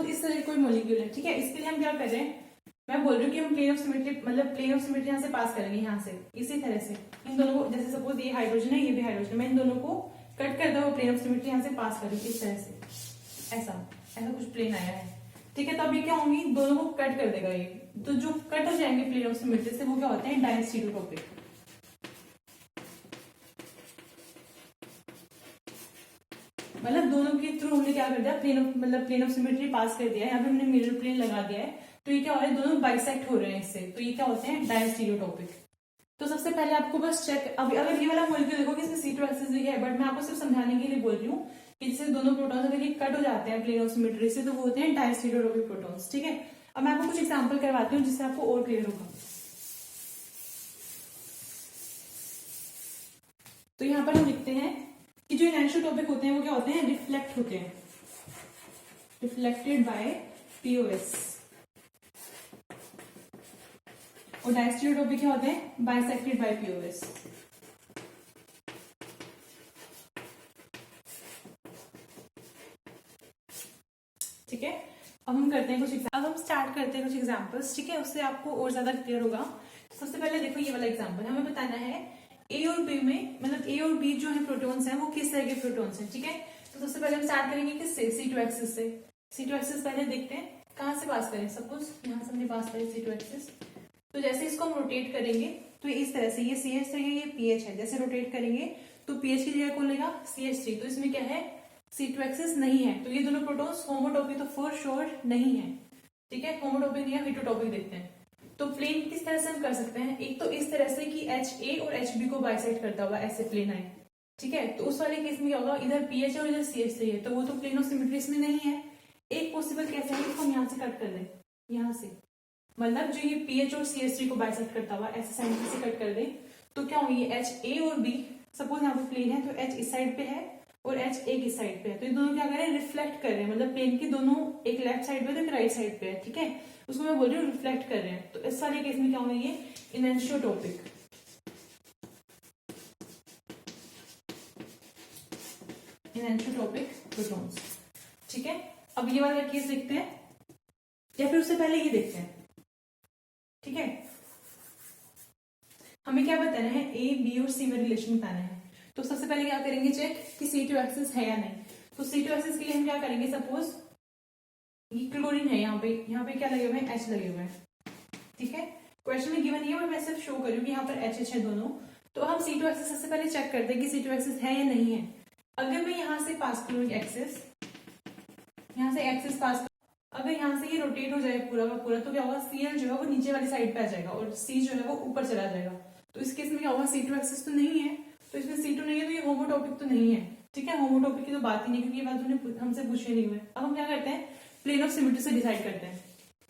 A: इस तरह कोई मॉलिक्यूल है। ठीक है, इसके लिए हम क्या कर रहे हैं, मैं बोल रही हूँ कि हम प्लेन ऑफ सिमेट्री मतलब प्लेन ऑफ सिमेट्री यहाँ से पास करेंगे, यहाँ से इसी तरह से इन दोनों को, जैसे सपोज ये हाइड्रोजन है ये भी हाइड्रोजन, मैं इन दोनों को कट करता हुआ प्लेन ऑफ सिमेट्री यहाँ से पास करूंगी इस तरह से, ऐसा ऐसा कुछ प्लेन आया है, ठीक है। तो अभी क्या होंगी, दोनों को कट कर देगा ये, तो जो कट हो जाएंगे प्लेन ऑफ सिमेट्री से वो क्या होते हैं, डायस्टीरियोटॉपिक। मतलब दोनों के थ्रू हमने क्या कर दिया, प्लेन ऑफ सिमेट्री पास कर दिया है, यहाँ पे हमने मिरर प्लेन लगा दिया है, तो ये क्या हो रहा है, दोनों बाइसेक्ट हो रहे हैं इससे, तो ये क्या होते हैं, डायस्टीरियोटॉपिक। तो सबसे पहले आपको बस चेक, अभी अगर ये वाला मॉलिक्यूल देखो कि इसमें C2 एक्सिस भी है, बट मैं आपको सिर्फ समझाने के लिए बोल रही हूँ कि जैसे दोनों प्रोटॉन्स अगर ये कट हो जाते हैं प्लेन ऑफ सिमेट्री से तो वो होते हैं डायस्टीरियोटॉपिक प्रोटॉन्स, ठीक है। अब मैं आपको कुछ एग्जाम्पल करवाती हूँ जिससे आपको और क्लियर होगा। तो यहाँ पर हम लिखते हैं कि जो एनिसोटॉपिक होते हैं वो क्या होते हैं, रिफ्लेक्ट होते हैं, रिफ्लेक्टेड बाय POS, और डायस्टीरियोटॉपिक क्या होते हैं, बाइसेक्टेड बाय POS। ठीक है, अब हम करते हैं अब हम स्टार्ट करते हैं कुछ एग्जांपल्स, ठीक है, उससे आपको और ज्यादा क्लियर होगा। सबसे पहले देखो ये वाला एग्जांपल, हमें बताना है A और B में, मतलब A और B जो है प्रोटॉन्स हैं वो किस तरह के प्रोटॉन्स हैं, ठीक है। तो सबसे पहले हम स्टार्ट करेंगे किससे, C2 एक्सिस से। C2 एक्सिस पहले देखते हैं कहाँ से पास करें, सपोज यहाँ से हमने पास करें C2 एक्सिस, तो जैसे इसको हम रोटेट करेंगे तो इस तरह से, ये CH है ये PH है, जैसे रोटेट करेंगे तो PH की जगह कौन लेगा, CH3, तो इसमें क्या है, C2 एक्सिस नहीं है, तो ये दोनों प्रोटॉन्स होमोटॉपिक तो फॉर श्योर नहीं है, ठीक है, होमोटॉपिक नहीं है, हेटेरोटॉपिक देखते हैं। तो प्लेन किस तरह से हम कर सकते हैं, एक तो इस तरह से कि HA और HB को बाइसेक्ट करता हुआ ऐसे प्लेन आए, ठीक है। तो उस वाले केस में क्या होगा, इधर PH और इधर CH3 है, तो वो तो प्लेन ऑफ सिमेट्री इसमें नहीं है। एक पॉसिबल कैसे है, इसको हम यहाँ से कट कर दें, यहाँ से, मतलब जो ये PH और CH3 को बाइसेक्ट करता हुआ ऐसे साइड से कट कर दें, तो क्या होंगे, HA और B, सपोज यहाँ पे प्लेन है तो H इस साइड पे है और H एक इस साइड पे है, तो ये दोनों क्या कर रहे हैं, रिफ्लेक्ट कर रहे हैं, मतलब प्लेन के दोनों एक लेफ्ट साइड पे तो एक राइट साइड पे है, ठीक है, उसको मैं बोल रही हूँ रिफ्लेक्ट कर रहे हैं। तो इस वाले केस में क्या होंगे, ये एनिसोटॉपिक, एनिसोटॉपिक प्रोटॉन्स, ठीक है। अब ये वाला केस देखते हैं, या फिर उससे पहले ये देखते हैं, ठीक है। हमें क्या बताना है, A, B और C में रिलेशन बताना है। तो सबसे पहले क्या करेंगे, चेक कि C2 एक्सिस है या नहीं। तो C2 एक्सिस के लिए हम क्या करेंगे, सपोज ये क्लोरीन है, यहाँ पे क्या लगे हुए हैं, H लगे हुए हैं, ठीक है। क्वेश्चन में गिवन नहीं है, मैं सिर्फ शो कर रही हूँ कि यहाँ पर HH है दोनों। तो हम C2 एक्सिस सबसे पहले चेक करते हैं कि C2 एक्सिस है या नहीं है। अगर मैं यहाँ से पास करूँ एक्सिस, यहाँ से एक्सिस पास, अगर यहाँ से ये रोटेट हो जाए पूरा का पूरा, तो क्या होगा, Cl जो है वो नीचे वाली साइड पे आ जाएगा और C जो है वो ऊपर चला जाएगा। तो इस केस में क्या होगा, C2 एक्सिस तो नहीं है, तो इसमें C2 नहीं है, तो ये होमोटॉपिक तो नहीं है, ठीक है, होमोटॉपिक की तो बात ही नहीं, क्योंकि ये बात उन्होंने हमसे पूछे नहीं हुए। अब हम क्या करते हैं, प्लेन ऑफ सिमेट्री से डिसाइड करते हैं।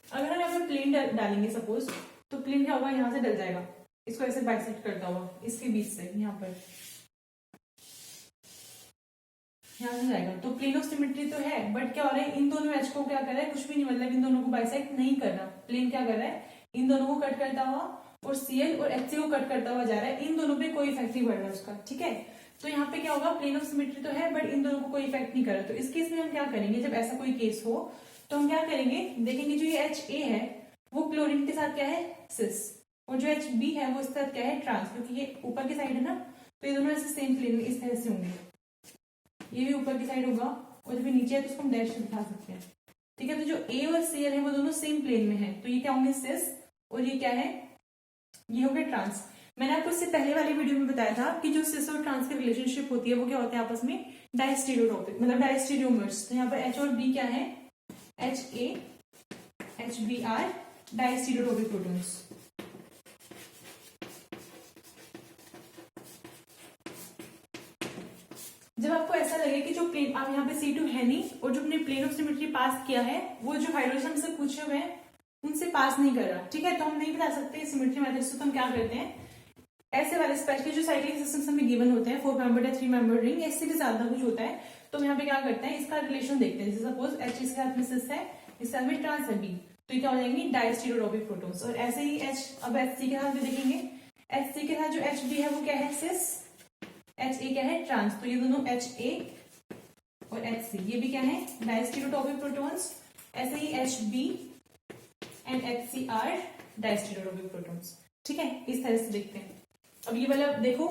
A: अगर हम यहाँ पर प्लेन डालेंगे सपोज, तो प्लेन क्या होगा, यहाँ से डल जाएगा, इसको ऐसे बाइसेक्ट करता हुआ इसके बीच से, यहाँ पर यहाँ से जाएगा, तो प्लेन ऑफ सिमेट्री तो है, बट क्या हो रहा है, इन दोनों एच को क्या कर रहा है, कुछ भी नहीं, मतलब इन दोनों को बाइसेक्ट नहीं कर रहा, प्लेन क्या कर रहा है, इन दोनों को कट करता हुआ और Cl और HC को कट करता हुआ जा रहा है, इन दोनों पे कोई इफेक्ट नहीं पड़ रहा उसका, ठीक है। तो यहाँ पे क्या होगा, प्लेन ऑफ सिमेट्री तो है बट इन दोनों को कोई इफेक्ट नहीं कर रहा। तो इस केस में हम क्या करेंगे, जब ऐसा कोई केस हो तो हम क्या करेंगे, देखेंगे जो ये HA है वो क्लोरीन के साथ क्या है, सिस, और जो HB है वो इसके साथ क्या है, ट्रांस, क्योंकि ये ऊपर की साइड है ना, तो ये दोनों ऐसे सेम प्लेन में इस तरह से होंगे, ये भी ऊपर की साइड होगा और जब नीचे है तो उसको हम डैश दिखा सकते हैं, ठीक है। तो जो A और Cl है वो दोनों सेम प्लेन में है, तो ये क्या होंगे, सिस, और ये क्या है, ये हो गया ट्रांस। मैंने आपको इससे पहले वाली वीडियो में बताया था कि जो सिस और ट्रांस की रिलेशनशिप होती है वो क्या होता है, आपस में डायस्टीरियोटॉपिक, मतलब डायस्टीरियोमर्स। तो यहाँ पर H और B क्या है, HA HB आर डायस्टीरियोटॉपिक प्रोटॉन्स। जब आपको ऐसा लगे कि जो प्लेन, आप यहाँ पे C2 है नहीं और जो अपने प्लेन ऑफ सिमेट्री पास किया है वो जो हाइड्रोजन से पूछे हुए हैं उनसे पास नहीं कर रहा, ठीक है, तो हम नहीं बता सकते सिमेट्री मेथड से। तो हम क्या करते हैं, ऐसे वाले स्पेशली जो साइक्लिक सिस्टम्स हमें गिवन होते हैं, 4 मेंबर्ड या 3 मेंबर्ड रिंग, इससे भी ज्यादा कुछ होता है, तो हम यहाँ पे क्या करते हैं, इसका रिलेशन देखते हैं। जैसे सपोज H इसके साथ में सिस है, इस साथ में ट्रांस है B, तो ये क्या हो जाएंगी, डायस्टीरियोटॉपिक प्रोटॉन्स। और ऐसे ही H, अब HC के साथ भी देखेंगे, HC के साथ जो HB है वो क्या है, सिस, HA क्या है, ट्रांस, तो ये दोनों HA और HC ये भी क्या है, डायस्टीरियोटॉपिक प्रोटॉन्स। ऐसे ही HB and HC are diastereotopic protons. ठीक है, इस तरह से देखते हैं। अब ये वाला देखो,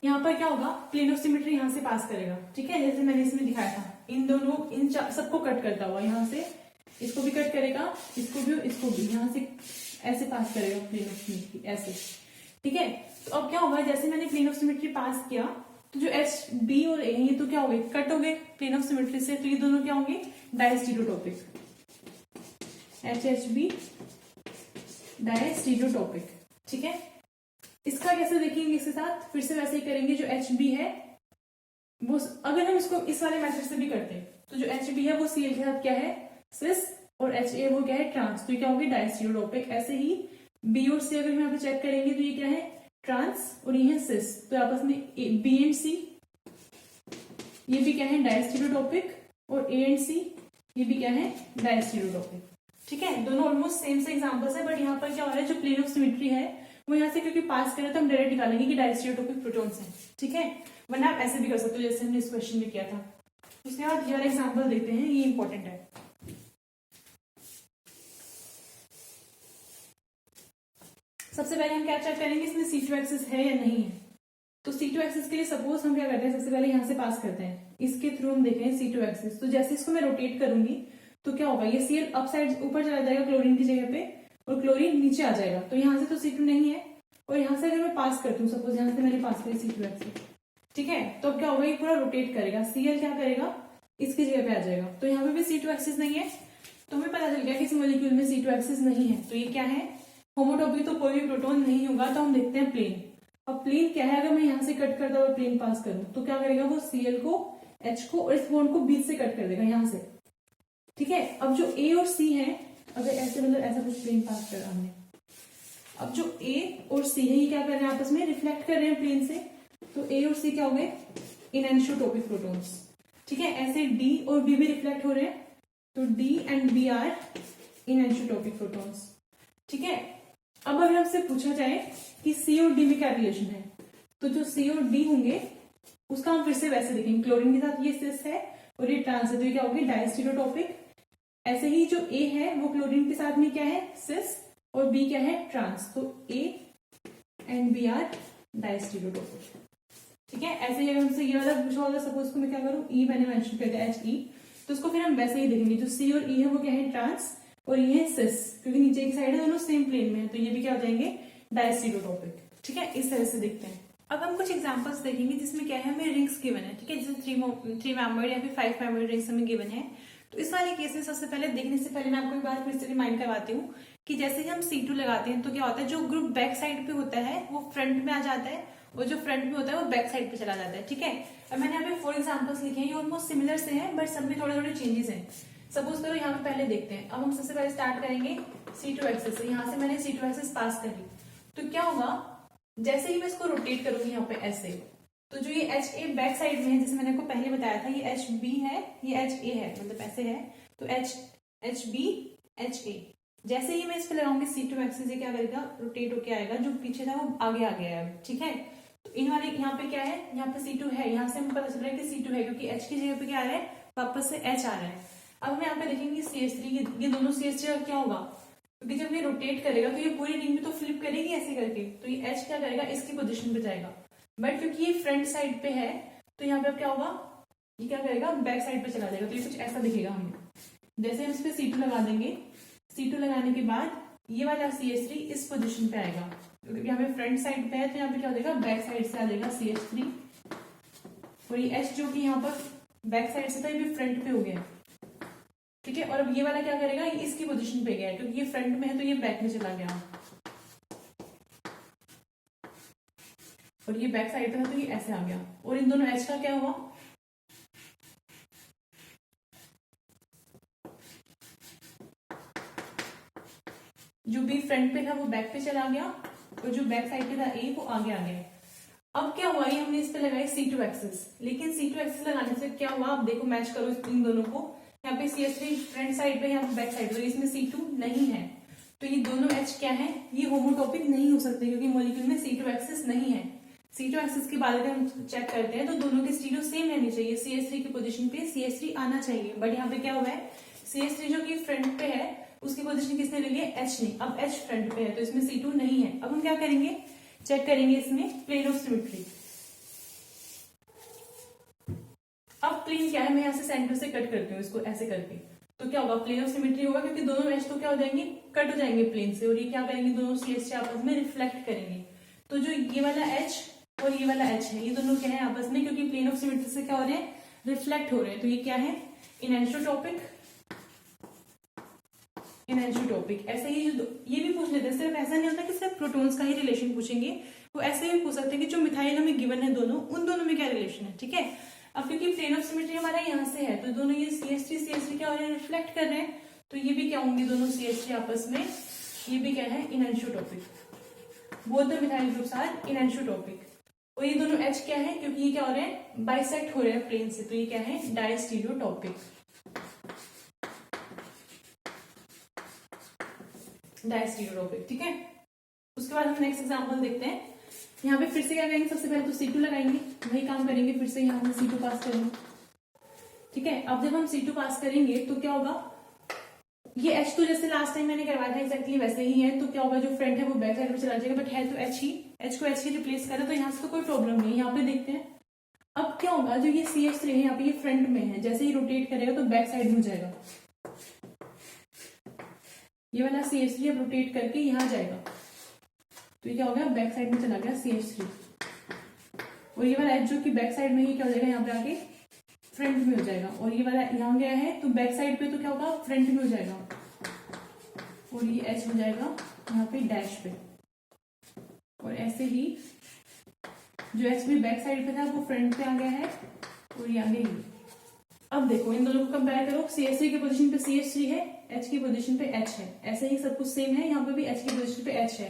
A: यहाँ पर क्या होगा, प्लेन ऑफ सिमेट्री यहाँ से पास करेगा। ठीक है, जैसे मैंने इसमें दिखाया था, इन दोनों इन सबको कट करता हुआ यहाँ से इसको भी कट करेगा, इसको भी यहाँ से ऐसे पास करेगा प्लेन ऑफ सिमेट्री ऐसे। ठीक है, तो अब क्या होगा, जैसे मैंने प्लेन ऑफ सिमेट्री पास किया तो जो एच बी और ए ये तो क्या हो गए, कट हो गए प्लेन ऑफ सिमेट्री से, तो ये दोनों क्या होंगे, डायस्टेरियोटॉपिक, HHB डायस्टेरियोटॉपिक। ठीक है, इसका कैसे देखेंगे, इसके साथ फिर से वैसे ही करेंगे। जो HB है वो, अगर हम इसको इस वाले मेथड से भी करते हैं तो जो HB है वो Cl के साथ क्या है, सिस, और HA वो क्या है, ट्रांस, तो ये क्या होगी, डायस्टेरियोटॉपिक। ऐसे ही B और C अगर हम यहाँ पे चेक करेंगे तो ये क्या है, ट्रांस, और ये है सिस, तो आपस में B एंड C ये भी क्या है, डायस्टेरियोटॉपिक, और A एंड C ये भी क्या है, डायस्टेरियोटॉपिक। ठीक है, दोनों ऑलमोस्ट सेम से एग्जांपल्स है, बट यहाँ पर क्या हो रहा है, जो प्लेन ऑफ सिमेट्री है वो यहाँ से क्योंकि पास करे तो हम डायरेक्ट निकालेंगे कि डायस्टेरियोटॉपिक प्रोटॉन्स हैं। ठीक है, वरना आप ऐसे भी कर सकते हो जैसे हमने इस क्वेश्चन में किया था। उसके बाद ये वाला एग्जांपल देखते हैं, ये इंपॉर्टेंट है। सबसे पहले हम क्या चेक करेंगे, इसमें C2 एक्सिस है या नहीं है। तो C2 एक्सिस के लिए सपोज हम क्या करते हैं, सबसे पहले यहाँ से पास करते हैं, इसके थ्रू हम देख रहे हैं C2 एक्सिस। तो जैसे इसको मैं रोटेट करूंगी तो क्या होगा, ये Cl अप साइड ऊपर चला जाएगा क्लोरीन की जगह पे, और क्लोरीन नीचे आ जाएगा। तो यहाँ से तो C2 नहीं है, और यहाँ से अगर मैं पास करती हूँ, सपोज यहाँ से मैंने पास करी C2 एक्सिस, ठीक है, तो अब क्या होगा, ये पूरा रोटेट करेगा, Cl क्या करेगा, इसकी जगह पे आ जाएगा। तो यहाँ पे भी C2 एक्सिस नहीं है, तो हमें पता चल गया कि इस मॉलिक्यूल में C2 एक्सिस नहीं है। तो ये क्या है, होमोटॉपिक, तो कोई भी प्रोटॉन नहीं होगा। तो हम देखते हैं प्लेन। अब प्लेन क्या है, अगर मैं यहाँ से कट करता हुआ प्लेन पास करूं तो क्या करेगा, वो Cl को, H को और इस बॉन्ड को बीच से कट कर देगा यहाँ से। ठीक है, अब जो A और C है, अगर ऐसे मतलब ऐसा कुछ प्लेन पास करा हमने, अब जो A और C है ये क्या कर रहे हैं, आपस में रिफ्लेक्ट कर रहे हैं प्लेन से। तो A और C क्या हो गए, इनएनिसोटॉपिक प्रोटॉन्स। ठीक है, ऐसे D और B भी रिफ्लेक्ट हो रहे हैं, तो D and B are inanisotopic protons. ठीक है, अब अगर हमसे पूछा जाए कि C और D में क्या रिलेशन है, तो जो C और D होंगे उसका हम फिर से वैसे देखेंगे, क्लोरीन के साथ ये सिस है और ये ट्रांस है, तो ये क्या होगी, डायस्टेरियोटॉपिक। ऐसे ही जो A है वो क्लोरीन के साथ में क्या है, सिस, और B क्या है, ट्रांस, तो A एंड B आर डायस्टेरियोटॉपिक। ठीक है, ऐसे ही अगर हमसे ये वाला पूछा होगा, सपोज को मैं क्या करूं, E मैंने मेंशन कर दिया, HE, तो उसको फिर हम वैसे ही देखेंगे, जो C और E है वो क्या है, ट्रांस, और ये है सिस, क्योंकि नीचे की साइड है, दोनों सेम प्लेन में है, तो ये भी क्या हो जाएंगे, डायस्टेरियोटॉपिक। ठीक है, इस तरह से देखते हैं। अब हम कुछ एग्जांपल्स देखेंगे जिसमें क्या है, हमें रिंग्स गिवन है। ठीक है, जैसे 3 मेंबर्ड या फिर 5 मेंबर्ड रिंग्स हमें गिवन है। तो इस वाले केस में सबसे पहले देखने से पहले मैं आपको एक बार फिर से रिमाइंड करवाती हूँ कि जैसे ही हम C2 लगाते हैं तो क्या होता है, जो ग्रुप बैक साइड पे होता है वो फ्रंट में आ जाता है, और जो फ्रंट में होता है वो बैक साइड पे चला जाता है। ठीक है, अब मैंने यहाँ पे 4 एग्जाम्पल्स लिखे हैं, ये ऑलमोस्ट सिमिलर से हैं, बट सब में थोड़े थोड़े चेंजेस हैं। सपोज करो यहाँ पे पहले देखते हैं। अब हम सबसे पहले स्टार्ट करेंगे C2 एक्सिस से। यहाँ से मैंने C2 एक्सिस पास करी, तो क्या होगा, जैसे ही मैं इसको रोटेट करूंगी यहाँ पे ऐसे, तो जो ये HA बैक साइड में है, जैसे मैंने आपको पहले बताया था, ये HB है, ये HA है, मतलब ऐसे है, तो HB HA। जैसे ही मैं इस पे लगाऊंगी C2 एक्सिस, ये क्या करेगा, रोटेट होके आएगा, जो पीछे था वो आगे आ गया है। ठीक है, तो इन वाले यहाँ पे क्या है, यहाँ पे C2 है, यहाँ से हमें पता चल रहा है कि C2 है, क्योंकि H की जगह पे क्या आ रहा है, वापस से H आ रहा है। अब हम यहाँ पे देखेंगे CH3, ये दोनों CH3 क्या होगा, क्योंकि जब ये रोटेट करेगा तो ये पूरी रिंग में तो फ्लिप करेगी ऐसे करके, तो ये H क्या करेगा, इसकी पोजीशन पे जाएगा। बट क्योंकि ये फ्रंट साइड पे है तो यहाँ पे अब क्या होगा, ये क्या करेगा, बैक साइड पे चला जाएगा। तो ये कुछ ऐसा दिखेगा हमें। जैसे हम इस पे C2 लगा देंगे, C2 लगाने के बाद ये वाला CH3 इस पोजीशन पे आएगा, क्योंकि यहाँ पे फ्रंट साइड पे है, तो यहाँ पे क्या हो जाएगा, बैक साइड से आ जाएगा CH3, और ये H जो कि यहाँ पर बैक साइड से था ये भी फ्रंट पे हो गया। ठीक है, और अब ये वाला क्या करेगा, ये इसकी पोजीशन पे गया है, क्योंकि ये फ्रंट में है तो ये बैक में चला गया, और ये बैक साइड पे है तो ये ऐसे आ गया। और इन दोनों H का क्या हुआ, जो B फ्रंट पे था वो बैक पे चला गया, और जो बैक साइड पे था A वो आगे आ गया। अब क्या हुआ, ये हमने इस पे लगाई C2 एक्सिस, लेकिन C2 एक्सिस लगाने से क्या हुआ, आप देखो मैच करो इन दोनों को, यहाँ पे CH3 फ्रंट साइड पे, यहाँ पे बैक साइड पे, इसमें C2 नहीं है, तो ये दोनों H क्या है, ये होमोटॉपिक नहीं हो सकते, क्योंकि मॉलिक्यूल में C2 एक्सिस नहीं है। C2 एक्सिस के बाद अगर हम चेक करते हैं तो दोनों की स्टीरियो सेम रहनी चाहिए, CH3 की पोजीशन पे CH3 आना चाहिए, बट यहाँ पे क्या हुआ है, CH3 जो कि फ्रंट पे है उसकी पोजीशन किसने ले ली है, एच ने। अब एच फ्रंट पे है तो इसमें C2 नहीं है। अब हम क्या करेंगे, चेक करेंगे इसमें प्लेन ऑफ सिमेट्री। अब प्लेन क्या है, मैं यहाँ से सेंटर से कट करती हूँ इसको ऐसे करके, तो क्या होगा, प्लेन ऑफ सिमेट्री होगा, क्योंकि दोनों एच तो क्या हो जाएंगे, कट हो जाएंगे प्लेन से, और ये क्या करेंगे, दोनों CH आपस में रिफ्लेक्ट करेंगे। तो जो ये वाला एच और ये वाला एच है, ये दोनों क्या है आपस में, क्योंकि प्लेन ऑफ सिमेट्री से क्या हो रहे हैं, रिफ्लेक्ट हो रहे हैं, तो ये क्या है, इनएनिसोट्रॉपिक। इनएनिसोट्रॉपिक ऐसे ही ये भी पूछ लेते हैं, सिर्फ ऐसा नहीं होता कि सिर्फ प्रोटॉन्स का ही रिलेशन पूछेंगे, वो ऐसे भी पूछ सकते हैं कि जो मिथाइल हमें गिवन है दोनों, उन दोनों में क्या रिलेशन है, ठीक है। अब क्योंकि प्लेन ऑफ सिमेट्री हमारा यहाँ से है, तो दोनों ये CH3 क्या हो रहे हैं, रिफ्लेक्ट कर रहे हैं, तो ये भी क्या होंगे, दोनों CH3 आपस में, ये भी क्या है, inanisotropic. Both the methyl groups are inanisotropic. और ये दोनों H क्या है, क्योंकि ये क्या हो रहे हैं, बाइसेक्ट हो रहे हैं प्लेन से, तो ये क्या है, डायस्टीरियोटॉपिक। डायस्टीरियोटॉपिक, ठीक है। उसके बाद हम नेक्स्ट एग्जांपल देखते हैं। यहाँ पे फिर से क्या करेंगे, सबसे पहले तो C2 लगाएंगे, वही काम करेंगे, फिर से यहाँ से C2 पास करेंगे, ठीक है। अब जब हम C2 पास करेंगे तो क्या होगा, ये H तो जैसे लास्ट टाइम मैंने करवाया था एक्जैक्टली वैसे ही है, तो क्या होगा, जो फ्रंट है वो बैक साइड में चला जाएगा, बट है तो H ही, H को H ही रिप्लेस करें, तो यहाँ से तो कोई प्रॉब्लम नहीं है। यहाँ पे देखते हैं अब क्या होगा, जो ये CH3 है यहाँ पे, ये फ्रंट में है, जैसे ही रोटेट करेगा तो बैक साइड में हो जाएगा, ये वाला CH3 अब रोटेट करके यहाँ जाएगा, तो ये क्या हो गया, बैक साइड में चला गया CH3, और ये वाला H जो कि बैक साइड में ही क्या हो जाएगा, यहाँ पे आके फ्रंट में हो जाएगा, और ये वाला यहाँ गया है तो बैक साइड पे तो क्या होगा, फ्रंट में हो जाएगा, और ये H हो जाएगा यहाँ पे डैश पे, और ऐसे ही जो H भी बैक साइड पे था वो फ्रंट पे आ गया है, और ये आगे ही। अब देखो इन दोनों को कंपेयर करो, CH3 की पोजीशन पे CH3 है, H की पोजीशन पे H है, ऐसे ही सब कुछ सेम है, यहाँ पे भी H की पोजीशन पे H है,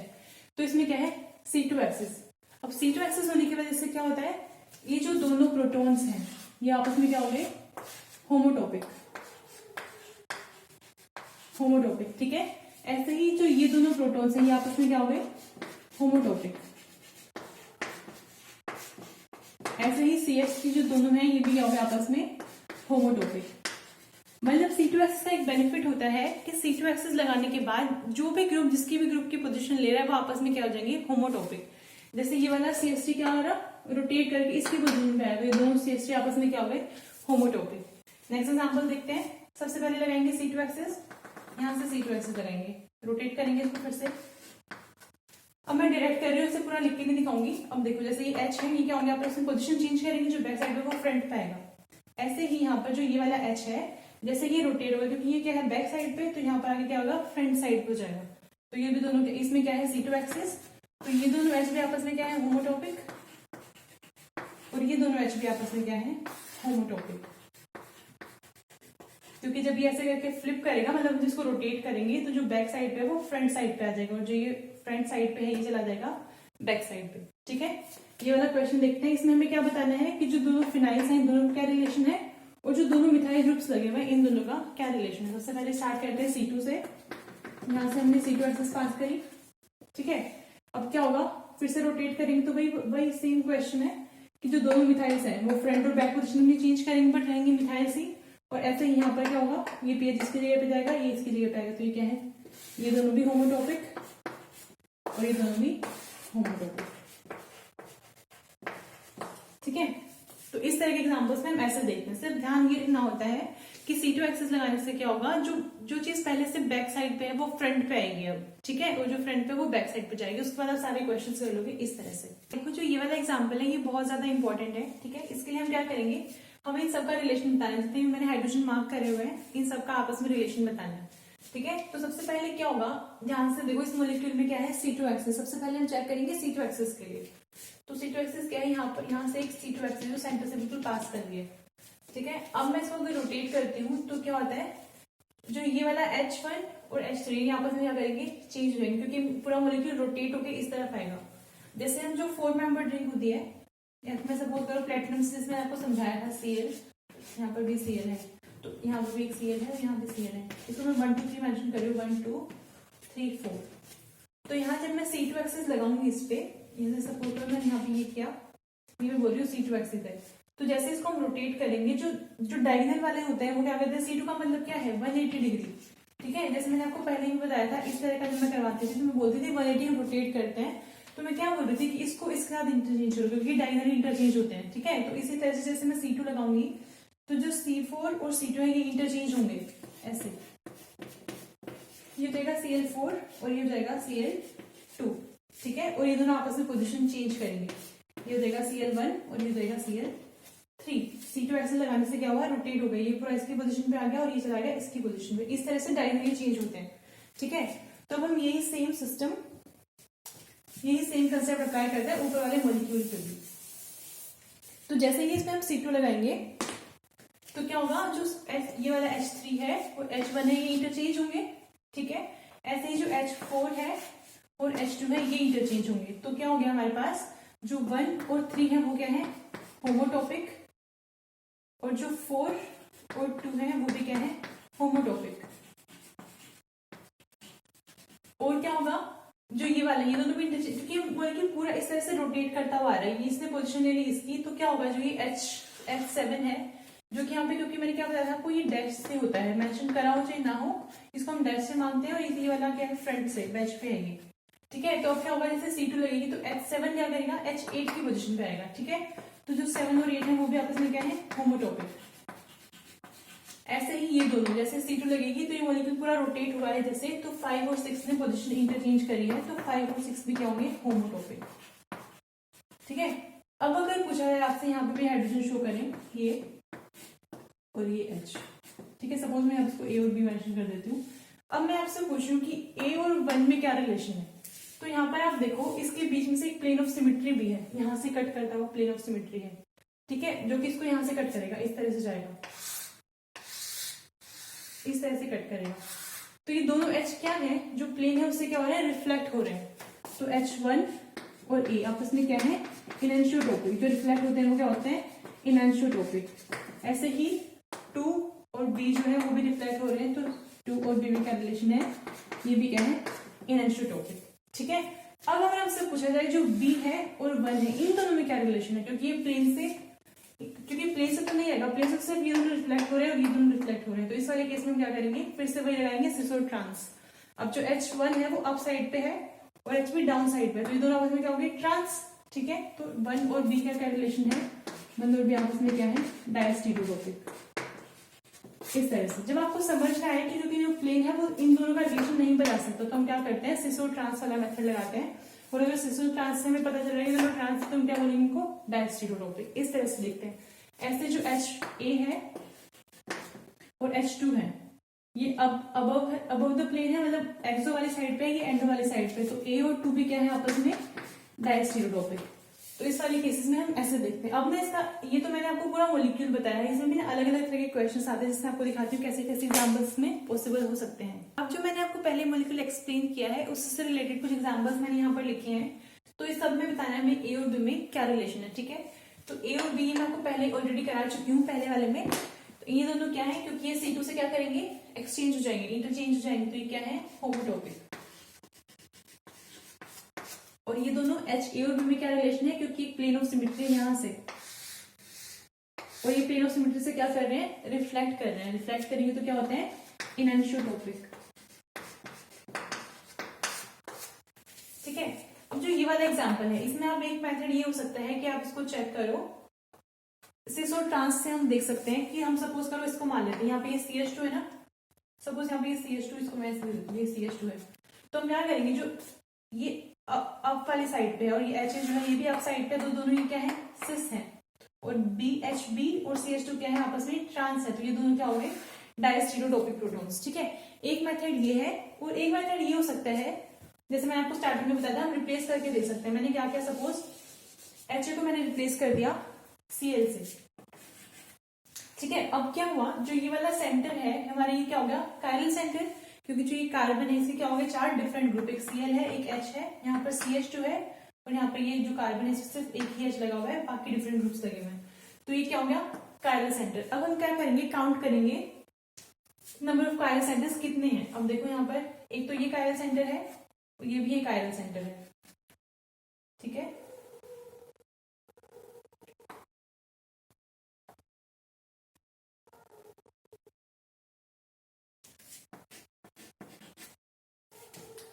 A: तो इसमें क्या है, C2 एक्सिस। अब C2 एक्सिस होने की वजह से क्या होता है, ये जो दोनों प्रोटॉन्स हैं ये आपस में क्या हो गए, होमोटॉपिक। होमोटॉपिक, ठीक है। ऐसे ही जो ये दोनों प्रोटॉन्स हैं ये आपस में क्या हो गए, होमोटॉपिक। ऐसे ही CH3 जो दोनों हैं ये भी क्या हो गए आपस में होमोटॉपिक। मतलब C2 एक्सिस का एक बेनिफिट होता है कि C2 एक्सिस लगाने के बाद जो भी ग्रुप, जिसकी भी ग्रुप की पोजीशन ले रहा है वो आपस में क्या हो जाएंगे, होमोटॉपिक। जैसे ये वाला CH3 क्या हो रहा, रोटेट करके इसकी पोजीशन पे आएगा, ये दोनों CH3 आपस में क्या हो गए, होमोटॉपिक। नेक्स्ट एग्जांपल देखते हैं। सबसे पहले लगाएंगे C2 एक्सिस, यहाँ से C2 एक्सिस लगाएंगे, रोटेट करेंगे इसको फिर से। अब मैं डायरेक्ट कर रही हूँ, इसे पूरा लिख के नहीं दिखाऊंगी। अब देखो जैसे ये H है, ये क्या होंगे, आप इसमें पोजीशन चेंज करेंगे, जो बैक साइड पे वो फ्रंट पे आएगा। ऐसे ही यहाँ पर जो ये वाला H है, जैसे ये रोटेट होगा, क्योंकि ये क्या है बैक साइड पे, तो यहाँ पर आगे क्या होगा, फ्रंट साइड पे हो जाएगा। तो ये भी दोनों, इसमें क्या है, C2 एक्सिस, तो ये दोनों H भी आपस में क्या है, होमोटॉपिक, और ये दोनों H भी आपस में क्या है, होमोटॉपिक। क्योंकि जब ये ऐसे करके फ्लिप करेगा, मतलब जिसको रोटेट करेंगे, तो जो बैक साइड पे है वो फ्रंट साइड पे आ जाएगा, और जो ये फ्रंट साइड पे है ये चला जाएगा बैक साइड पे, ठीक है। ये वाला क्वेश्चन देखते हैं। इसमें हमें क्या बताना है कि जो दोनों फिनाइल्स हैं इन दोनों का क्या रिलेशन है, और जो दोनों मिथाइल ग्रुप्स लगे हुए हैं इन दोनों का क्या रिलेशन है। सबसे पहले स्टार्ट करते हैं C2 से। यहाँ से हमने C2 एक्सिस पास करी, ठीक है। अब क्या होगा, फिर से रोटेट करेंगे तो वही सेम क्वेश्चन है कि जो दोनों मिथाइल्स हैं वो फ्रंट और बैक पोजिशन में चेंज करेंगे, बट रहेंगे मिथाइल्स ही। और ऐसे ही यहाँ पर क्या होगा, ये पीएच इसकी जगह पे जाएगा, ये इसकी जगह पे आएगा, तो ये क्या है, ये दोनों भी होमोटॉपिक और ये दोनों भी होमोटॉपिक, ठीक है। तो इस तरह के एग्जांपल्स में हम ऐसे देखते हैं। सिर्फ ध्यान ये रखना होता है कि C2 एक्सिस लगाने से क्या होगा, जो चीज पहले से बैक साइड पे है वो फ्रंट पे आएगी अब, ठीक है, और जो फ्रंट पे वो बैक साइड पे जाएगी। उसके बाद आप सारे क्वेश्चन कर लोगे इस तरह से। देखो जो ये वाला एग्जाम्पल है ये बहुत ज्यादा इंपॉर्टेंट है, ठीक है। इसके लिए हम क्या करेंगे, हमें इन सबका रिलेशन बताना है। जितने भी मैंने हाइड्रोजन मार्क करे हुए हैं इन सबका आपस में रिलेशन बताना है, ठीक है। तो सबसे पहले क्या होगा, ध्यान से देखो, इस मॉलिक्यूल में क्या है, C2 एक्सिस। सबसे पहले हम चेक करेंगे C2 एक्सिस के लिए। तो C2 एक्सिस क्या है, यहाँ से एक C2 एक्सिस जो सेंटर से बिल्कुल पास कर रही है, ठीक है। अब मैं इसको अगर रोटेट करती हूँ तो क्या होता है, जो ये वाला H1 और H3 आपस में क्या करेंगे, चेंज हो जाएंगे, क्योंकि पूरा मॉलिक्यूल रोटेट होकर इस तरफ आएगा। जैसे हम जो 4 मेंबर रिंग होती है, मैं सपोज करो प्लेटिनम से, जिसमें आपको समझाया था Cl, यहाँ पर भी Cl है, तो यहाँ पर भी एक Cl है, यहाँ भी Cl है। इसको मैं 1 2 3 मेंशन कर रही हूँ, 1 2 3 4। तो यहाँ जब मैं C2 एक्सिस लगाऊंगी इस पे, जैसे सपोज करो मैंने यहाँ पे ये किया, ये मैं बोल रही हूँ C2 एक्सिस है, तो जैसे इसको हम रोटेट करेंगे, जो डायगोनल वाले होते हैं वो क्या कहते हैं, C2 का मतलब क्या है, 180 डिग्री, ठीक है। जैसे मैंने आपको पहले ही बताया था, इस तरह का जब मैं करवाती थी तो मैं बोलती थी 180 हम रोटेट करते हैं, तो मैं क्या बोल रही थी कि इसको इसके साथ इंटरचेंज करो क्योंकि डायगोनली इंटरचेंज होते हैं, ठीक है। तो इसी तरह से जैसे मैं C2 लगाऊंगी तो जो C4 और C2 है ये इंटरचेंज होंगे ऐसे, ये हो जाएगा Cl4 और ये हो जाएगा Cl2, ठीक है। और ये दोनों आपस में पोजीशन चेंज करेंगे, ये हो जाएगा Cl1 और ये हो जाएगा Cl3। C2 ऐसे लगाने से क्या हुआ, रोटेट हो गई, ये पूरा इसकी पोजीशन पे आ गया और ये चला गया इसकी पोजीशन पे। इस तरह से डायगोनली चेंज होते हैं, ठीक है। तो अब हम यही सेम सिस्टम, यही सेम कंसेप्ट अप्लाई करते हैं ऊपर वाले मॉलिक्यूल पे भी। तो जैसे ही इसमें हम C2 लगाएंगे तो क्या होगा, जो ये वाला H3 है और H1 है ये इंटरचेंज होंगे, ठीक है। ऐसे ही जो H4 है और H2 है ये इंटरचेंज होंगे। तो क्या हो गया हमारे पास, जो 1 और 3 है वो क्या है, होमोटॉपिक, और जो 4 और 2 है वो भी क्या है, होमोटॉपिक। और क्या होगा, जो ये वाला, ये दोनों भी इंटरचेंज, क्योंकि पूरा इस तरह से रोटेट करता हुआ आ रहा है, ये इसने पोजीशन ले ली इसकी, तो क्या होगा, जो ये F7 है, जो कि यहाँ पे, क्योंकि मैंने क्या बताया था आपको, ये डैश से होता है, मेंशन करा हो चाहे ना हो, इसको हम डैश से मानते हैं, और ये वाला क्या है, फ्रंट से बैच पे है ये, ठीक है। तो अब क्या होगा, जैसे C2 लगेगी तो H7 क्या करेगा, H8 की पोजीशन पे आएगा, ठीक है। तो जो 7 और 8 है वो भी आपस में क्या है, होमोटॉपिक। ऐसे ही ये दोनों, जैसे C2 लगेगी तो ये मॉलिक्यूल पूरा रोटेट हुआ है जैसे, तो 5 और 6 ने पोजीशन इंटरचेंज करी है, तो 5 और 6 भी क्या होंगे, होमोटॉपिक, ठीक है। अब अगर पूछा है आपसे यहाँ पे भी हाइड्रोजन शो करें, ये और ये H, ठीक है। सपोज मैं आपको A और B मेंशन कर देती हूँ। अब मैं आपसे पूछूं कि A और 1 में क्या रिलेशन है, तो यहाँ पर आप देखो इसके बीच में से एक प्लेन ऑफ सिमेट्री भी है, यहाँ से कट करता हुआ प्लेन ऑफ सिमेट्री है, ठीक है, जो कि इसको यहाँ से कट करेगा, इस तरह से जाएगा, इस तरह से कट करेगा। तो ये दोनों H क्या है, जो प्लेन है उससे क्या हो रहा है, रिफ्लेक्ट हो रहे हैं। तो H1 और A आपस में क्या है, इनएंशियोट्रोपिक। जो रिफ्लेक्ट होते हैं वो क्या होते हैं, इनएंशियोट्रोपिक। ऐसे ही 2 और B जो है वो भी रिफ्लेक्ट हो रहे हैं, तो 2 और B में क्या रिलेशन है, ये भी क्या है, इनएंशियोट्रोपिक, ठीक है। अब अगर हमसे पूछा जाए जो B है और 1 है, इन दोनों में क्या रिलेशन है, क्योंकि ये प्लेन से, क्योंकि प्लेन से तो नहीं आएगा, प्लेन से सिर्फ ये दोनों रिफ्लेक्ट हो रहे हैं और ये दोनों रिफ्लेक्ट हो रहे हैं, तो इस वाले केस में हम क्या करेंगे, फिर से वही लगाएंगे, सिस और ट्रांस। अब जो H1 है वो अप साइड पे है और HB डाउन साइड पे, तो ये दोनों आपस में क्या होंगे, ट्रांस, ठीक है। तो 1 और B का क्या रिलेशन है, 1 और B आपस में क्या है, डायस्टेरियोटोपिक। इस तरह से जब आपको समझ में आए कि क्योंकि जो प्लेन है वो इन दोनों का रिलेशन नहीं बना सकता, तो हम क्या करते हैं, सिस और ट्रांस वाला मेथड लगाते हैं, और अगर सिस और ट्रांस से हमें पता चल रहा है कि ट्रांस, तो हम क्या बोलेंगे इनको, डायस्टेरियोटोपिक। इस तरह से लिखते हैं। ऐसे जो HA है और H2 है, ये अबव द प्लेन है, मतलब एक्सो वाली साइड पे, ये एंडो वाली साइड पे, तो A और 2 भी क्या है, आपस में डायस्टेरियोटोपिक। तो इस वाले केसेस में हम ऐसे देखते हैं। अब मैं इसका, ये तो मैंने आपको पूरा मॉलिक्यूल बताया है, इसमें मैंने अलग अलग तरह के क्वेश्चन आते हैं, जिसमें आपको दिखाती हूँ कैसे कैसे एग्जाम्पल्स में पॉसिबल हो सकते हैं। अब जो मैंने आपको पहले मॉलिक्यूल एक्सप्लेन किया है, उससे रिलेटेड कुछ एग्जाम्पल्स मैंने यहाँ पर लिखे हैं, तो इस सब में बताना है हमें A और B में क्या रिलेशन है, ठीक है। तो A और B मैं आपको पहले ऑलरेडी करा चुकी हूँ पहले वाले में। तो ये दोनों क्या है, क्योंकि ये C2 से क्या करेंगे, एक्सचेंज हो जाएंगे, इंटरचेंज हो जाएंगे, तो ये क्या है, होमोटॉपिक। और ये दोनों HA और B में क्या रिलेशन है, क्योंकि प्लेन ऑफ सिमेट्री है यहाँ से, और ये प्लेन ऑफ सिमेट्री से क्या कर रहे हैं, रिफ्लेक्ट कर रहे हैं, रिफ्लेक्ट करेंगे तो क्या होते हैं, इनएंशियोट्रोपिक, ठीक है। अब जो ये वाला एग्जांपल है, इसमें आप एक मेथड ये हो सकता है कि आप इसको चेक करो, सिस और ट्रांस से हम देख सकते हैं कि हम सपोज करो इसको मान लेते हैं, यहाँ पे ये CH2 है ना, सपोज यहाँ पे ये CH2, इसको मैं ऐसे ये CH2 है, तो हम क्या करेंगे, जो ये अप वाली साइड पे है और ये H जो है ये भी अप साइड पे, तो दोनों ये क्या है, सिस है, और HB और CH2 क्या है, आपस में ट्रांस है, तो ये दोनों क्या हो गए, डायस्टेरियोटोपिक प्रोटॉन्स, ठीक है। एक मेथड ये है, और एक मेथड ये हो सकता है, जैसे मैंने आपको स्टार्टिंग में बताया था, हम रिप्लेस करके दे सकते हैं। मैंने क्या किया, सपोज HA को मैंने रिप्लेस कर दिया Cl से, ठीक है। अब क्या हुआ, जो ये वाला सेंटर है हमारे, ये क्या हो गया, कायरल सेंटर, क्योंकि जो ये कार्बन है इसके क्या हो गए, 4 डिफरेंट ग्रुप, एक Cl है, एक H है, यहाँ पर CH2 है, और यहाँ पर ये जो कार्बन है इसमें सिर्फ एक ही H लगा हुआ है, बाकी डिफरेंट ग्रुप्स लगे हुए हैं, तो ये क्या हो गया, कायरल सेंटर। अब हम क्या करेंगे, काउंट करेंगे नंबर ऑफ कायरल सेंटर्स कितने हैं। अब देखो यहाँ पर एक तो ये कायरल सेंटर है, ये भी एक कायरल सेंटर है, ठीक है।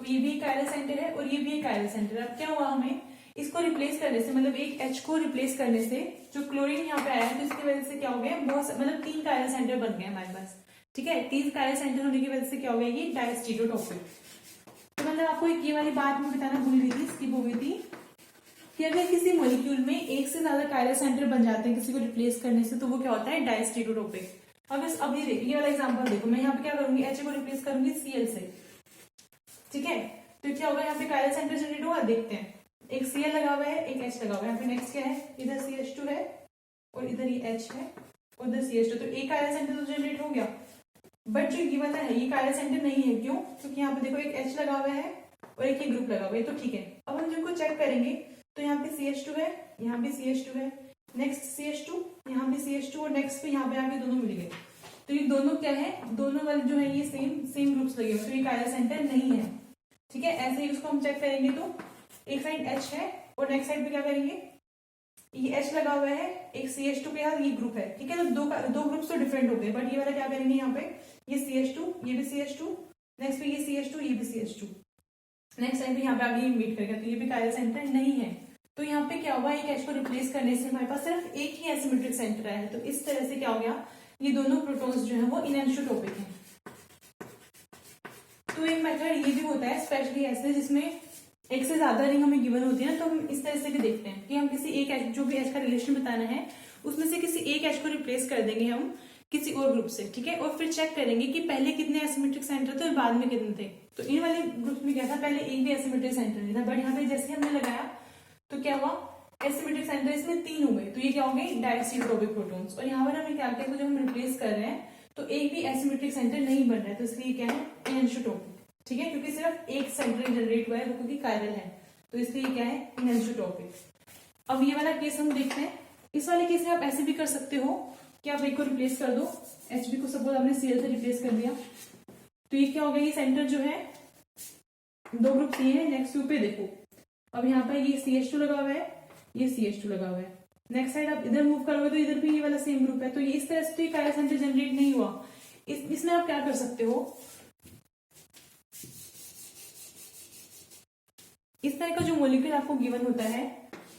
A: ये भी एक कायरल सेंटर है और ये भी एक कायरल सेंटर है। अब क्या हुआ, हमें इसको रिप्लेस करने से, मतलब एक H को रिप्लेस करने से जो क्लोरीन यहाँ पे आया है, तो इसकी वजह से क्या हो गया, बहुत मतलब 3 कायरल सेंटर बन गए हमारे पास। ठीक है, 3 कायरल सेंटर होने की वजह से क्या हो गया, ये डायस्टीरियोटॉपिक। तो मतलब आपको एक ये वाली बात मैं बताना भूल गई थी, स्किप हो गई थी, कि अगर किसी मॉलिक्यूल में एक से ज्यादा कायरल सेंटर बन जाते हैं किसी को रिप्लेस करने से, तो वो क्या होता है, डायस्टीरियोटॉपिक। अब ये देखिए, ये वाला एग्जांपल देखो, मैं यहाँ पे क्या करूंगी, H को रिप्लेस करूंगी Cl से। ठीक है, तो क्या होगा, यहाँ पे कायरल सेंटर जनरेट हुआ, देखते हैं। एक Cl लगा हुआ है, एक H लगा हुआ है। यहाँ पे नेक्स्ट क्या है, इधर CH2 है और इधर ये H है और इधर CH2, तो एक कायरल सेंटर तो जनरेट हो गया। बट जो ये वाला है, ये कायरल सेंटर नहीं है, क्यों, क्योंकि यहाँ पे देखो एक H लगा हुआ है और एक ही ग्रुप लगा हुआ है, तो ठीक है। अब हम जिनको चेक करेंगे, तो यहाँ पे CH2 है, यहाँ पे CH2 है, नेक्स्ट CH2, यहाँ पे CH2 और नेक्स्ट पे यहाँ पे आके दोनों मिल गए। तो ये दोनों क्या है, दोनों वाले जो है ये सेम ग्रुप्स लगे हुए, तो ये कायरल सेंटर नहीं है। ठीक है, ऐसे ही उसको हम चेक करेंगे, तो एक साइड H है और नेक्स्ट साइड पे क्या करेंगे, ये H लगा हुआ है, एक CH2 के साथ ये ग्रुप है। ठीक है, तो दो ग्रुप्स तो डिफरेंट हो गए, बट ये वाला क्या करेंगे, यहाँ पे ये CH2, ये भी CH2, नेक्स्ट पे ये CH2, ये भी CH2, नेक्स्ट साइड पे यहाँ पे आगे मीट करेगा, तो ये भी कायरल सेंटर नहीं है। तो यहाँ पे क्या हुआ, एक H को रिप्लेस करने से हमारे पास सिर्फ एक ही एसिमेट्रिक सेंटर आया है। तो इस तरह से क्या हो गया, ये दोनों प्रोटॉन्स जो है वो इनएनिसोटोपिक हैं। तो एक मेथड ये भी होता है स्पेशली ऐसे, जिसमें एक से ज्यादा रिंग हमें गिवन होती है ना, तो हम इस तरह से भी देखते हैं कि हम किसी एक H, जो भी H का रिलेशन बताना है, उसमें से किसी एक H को रिप्लेस कर देंगे हम किसी और ग्रुप से। ठीक है, और फिर चेक करेंगे कि पहले कितने एसिमेट्रिक सेंटर थे और बाद में कितने थे। तो इन वाले ग्रुप में क्या था, पहले एक भी एसिमेट्रिक सेंटर नहीं था, बट यहाँ पे जैसे हमने लगाया तो क्या हुआ, एसिमेट्रिक सेंटर इसमें 3 हो गए, तो ये क्या हो गए, डायस्टीरियोटॉपिक प्रोटॉन्स। और यहाँ पर हमें क्या कहते हैं, जब हम रिप्लेस कर रहे हैं तो एक भी एसिमेट्रिक सेंटर नहीं बन रहा है, तो इसलिए क्या है, इनएनिसोटोपिक। ठीक है, क्योंकि सिर्फ एक सेंटर जनरेट हुआ है, वो क्योंकि कायरल है, तो इसलिए क्या है, इनएनिसोटोपिक। अब ये वाला केस हम देखते हैं। इस वाले केस में आप ऐसे भी कर सकते हो कि आप एक को रिप्लेस कर दो, HB को सपोज आपने Cl से रिप्लेस कर दिया, तो ये क्या हो गया, ये सेंटर जो है, दो ग्रुप ये है, नेक्स्ट ग्रुप पे देखो, अब यहाँ पर ये CH2 लगा हुआ है, ये CH2 लगा हुआ है, नेक्स्ट साइड आप इधर मूव करोगे तो इधर भी ये वाला सेम ग्रुप है, तो ये इस तरह से कायरल सेंटर जनरेट नहीं हुआ। इसमें आप क्या कर सकते हो, इस तरह का जो मॉलिक्यूल आपको गिवन होता है,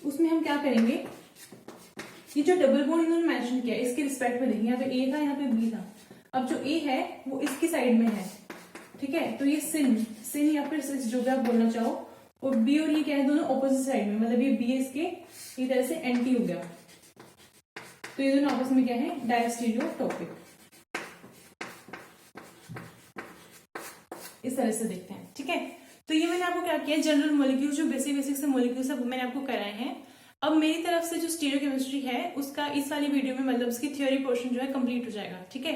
A: उसमें हम क्या करेंगे, ये जो डबल बॉन्ड इन्होंने मेंशन किया इसके रिस्पेक्ट में देखेंगे, यहाँ पे A था, यहाँ पे B था। अब जो A है वो इसकी साइड में है, ठीक है, तो ये सिन या फिर सिस जो भी आप बोलना चाहो, और B और ये क्या है, दोनों ऑपोजिट साइड में, मतलब ये B इसके इस तरह से एंटी हो गया, तो ये दोनों आपस में क्या है, डायस्टीरियोटॉपिक। इस तरह से देखते हैं। ठीक है, तो ये मैंने आपको क्या किया, जनरल मॉलिक्यूल जो बेसिक से मॉलिक्यूल सब मैंने आपको कराए हैं। अब मेरी तरफ से जो स्टीरियोकेमिस्ट्री है उसका इस वाली वीडियो में मतलब उसकी थ्योरी पोर्शन जो है कंप्लीट हो जाएगा। ठीक है,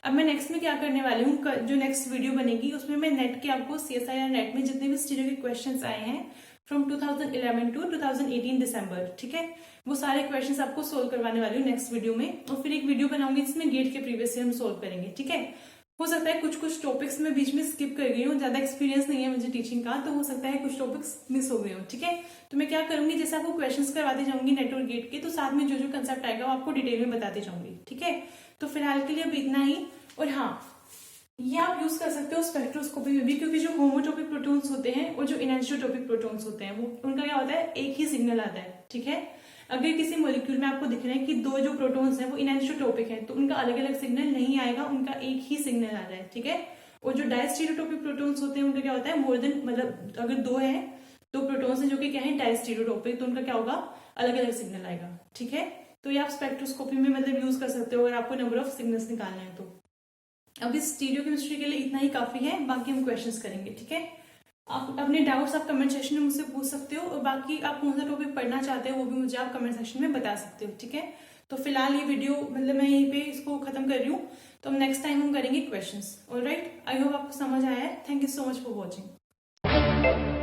A: अब मैं नेक्स्ट में क्या करने वाली हूँ, जो नेक्स्ट वीडियो बनेगी उसमें मैं नेट के आपको CSIR नेट में जितने भी स्टीरियो के क्वेश्चंस आए हैं फ्रॉम 2011 टू 2018 दिसंबर, ठीक है, वो सारे क्वेश्चंस आपको सोल्व करवाने वाली हूँ नेक्स्ट वीडियो में, और फिर एक वीडियो बनाऊंगी जिसमें गेट के प्रीवियस ईयर हम सोल्व करेंगे। ठीक है, हो सकता है कुछ टॉपिक्स में बीच में स्किप कर गई हूँ, ज्यादा एक्सपीरियंस नहीं है मुझे टीचिंग का, तो हो सकता है कुछ टॉपिक्स मिस हो गए हो। ठीक है, तो मैं क्या करूंगी, जैसे आपको क्वेश्चंस करवाती जाऊंगी नेट और गेट के, तो साथ में जो कंसेप्ट आएगा वो आपको डिटेल में बताती जाऊंगी। ठीक है, तो फिलहाल के लिए अब इतना ही। और हाँ, ये आप यूज कर सकते हो स्पेक्ट्रोस्कोपी में भी, क्योंकि जो होमोटोपिक प्रोटॉन्स होते हैं और जो इनएनिसोटोपिक प्रोटॉन्स होते हैं वो उनका क्या होता है, एक ही सिग्नल आता है। ठीक है, अगर किसी मॉलिक्यूल में आपको दिख रहा है कि दो जो प्रोटॉन्स हैं वो इनएनिसोटोपिक हैं, तो उनका अलग अलग सिग्नल नहीं आएगा, उनका एक ही सिग्नल आ रहा है। ठीक है, और जो डायस्टीरियोटोपिक प्रोटॉन्स होते हैं उनका क्या होता है, मोर देन, मतलब अगर दो प्रोटॉन्स हैं जो कि क्या है डायस्टीरियोटोपिक, तो उनका क्या होगा, अलग अलग सिग्नल आएगा। ठीक है, तो ये आप स्पेक्ट्रोस्कोपी में मतलब यूज कर सकते हो अगर आपको नंबर ऑफ सिग्नल्स निकालने हैं तो। अब इस स्टीरियोकेमिस्ट्री के लिए इतना ही काफी है, बाकी हम क्वेश्चंस करेंगे। ठीक है, आप अपने डाउट्स आप कमेंट सेक्शन में मुझसे पूछ सकते हो, और बाकी आप कौन सा टॉपिक पढ़ना चाहते हो वो भी मुझे आप कमेंट सेक्शन में बता सकते हो। ठीक है, तो फिलहाल ये वीडियो मतलब मैं यहीं पे इसको खत्म कर रही हूँ, तो हम नेक्स्ट टाइम हम करेंगे क्वेश्चंस। ऑलराइट, आई होप आपको समझ आया है। Thank you so much for watching.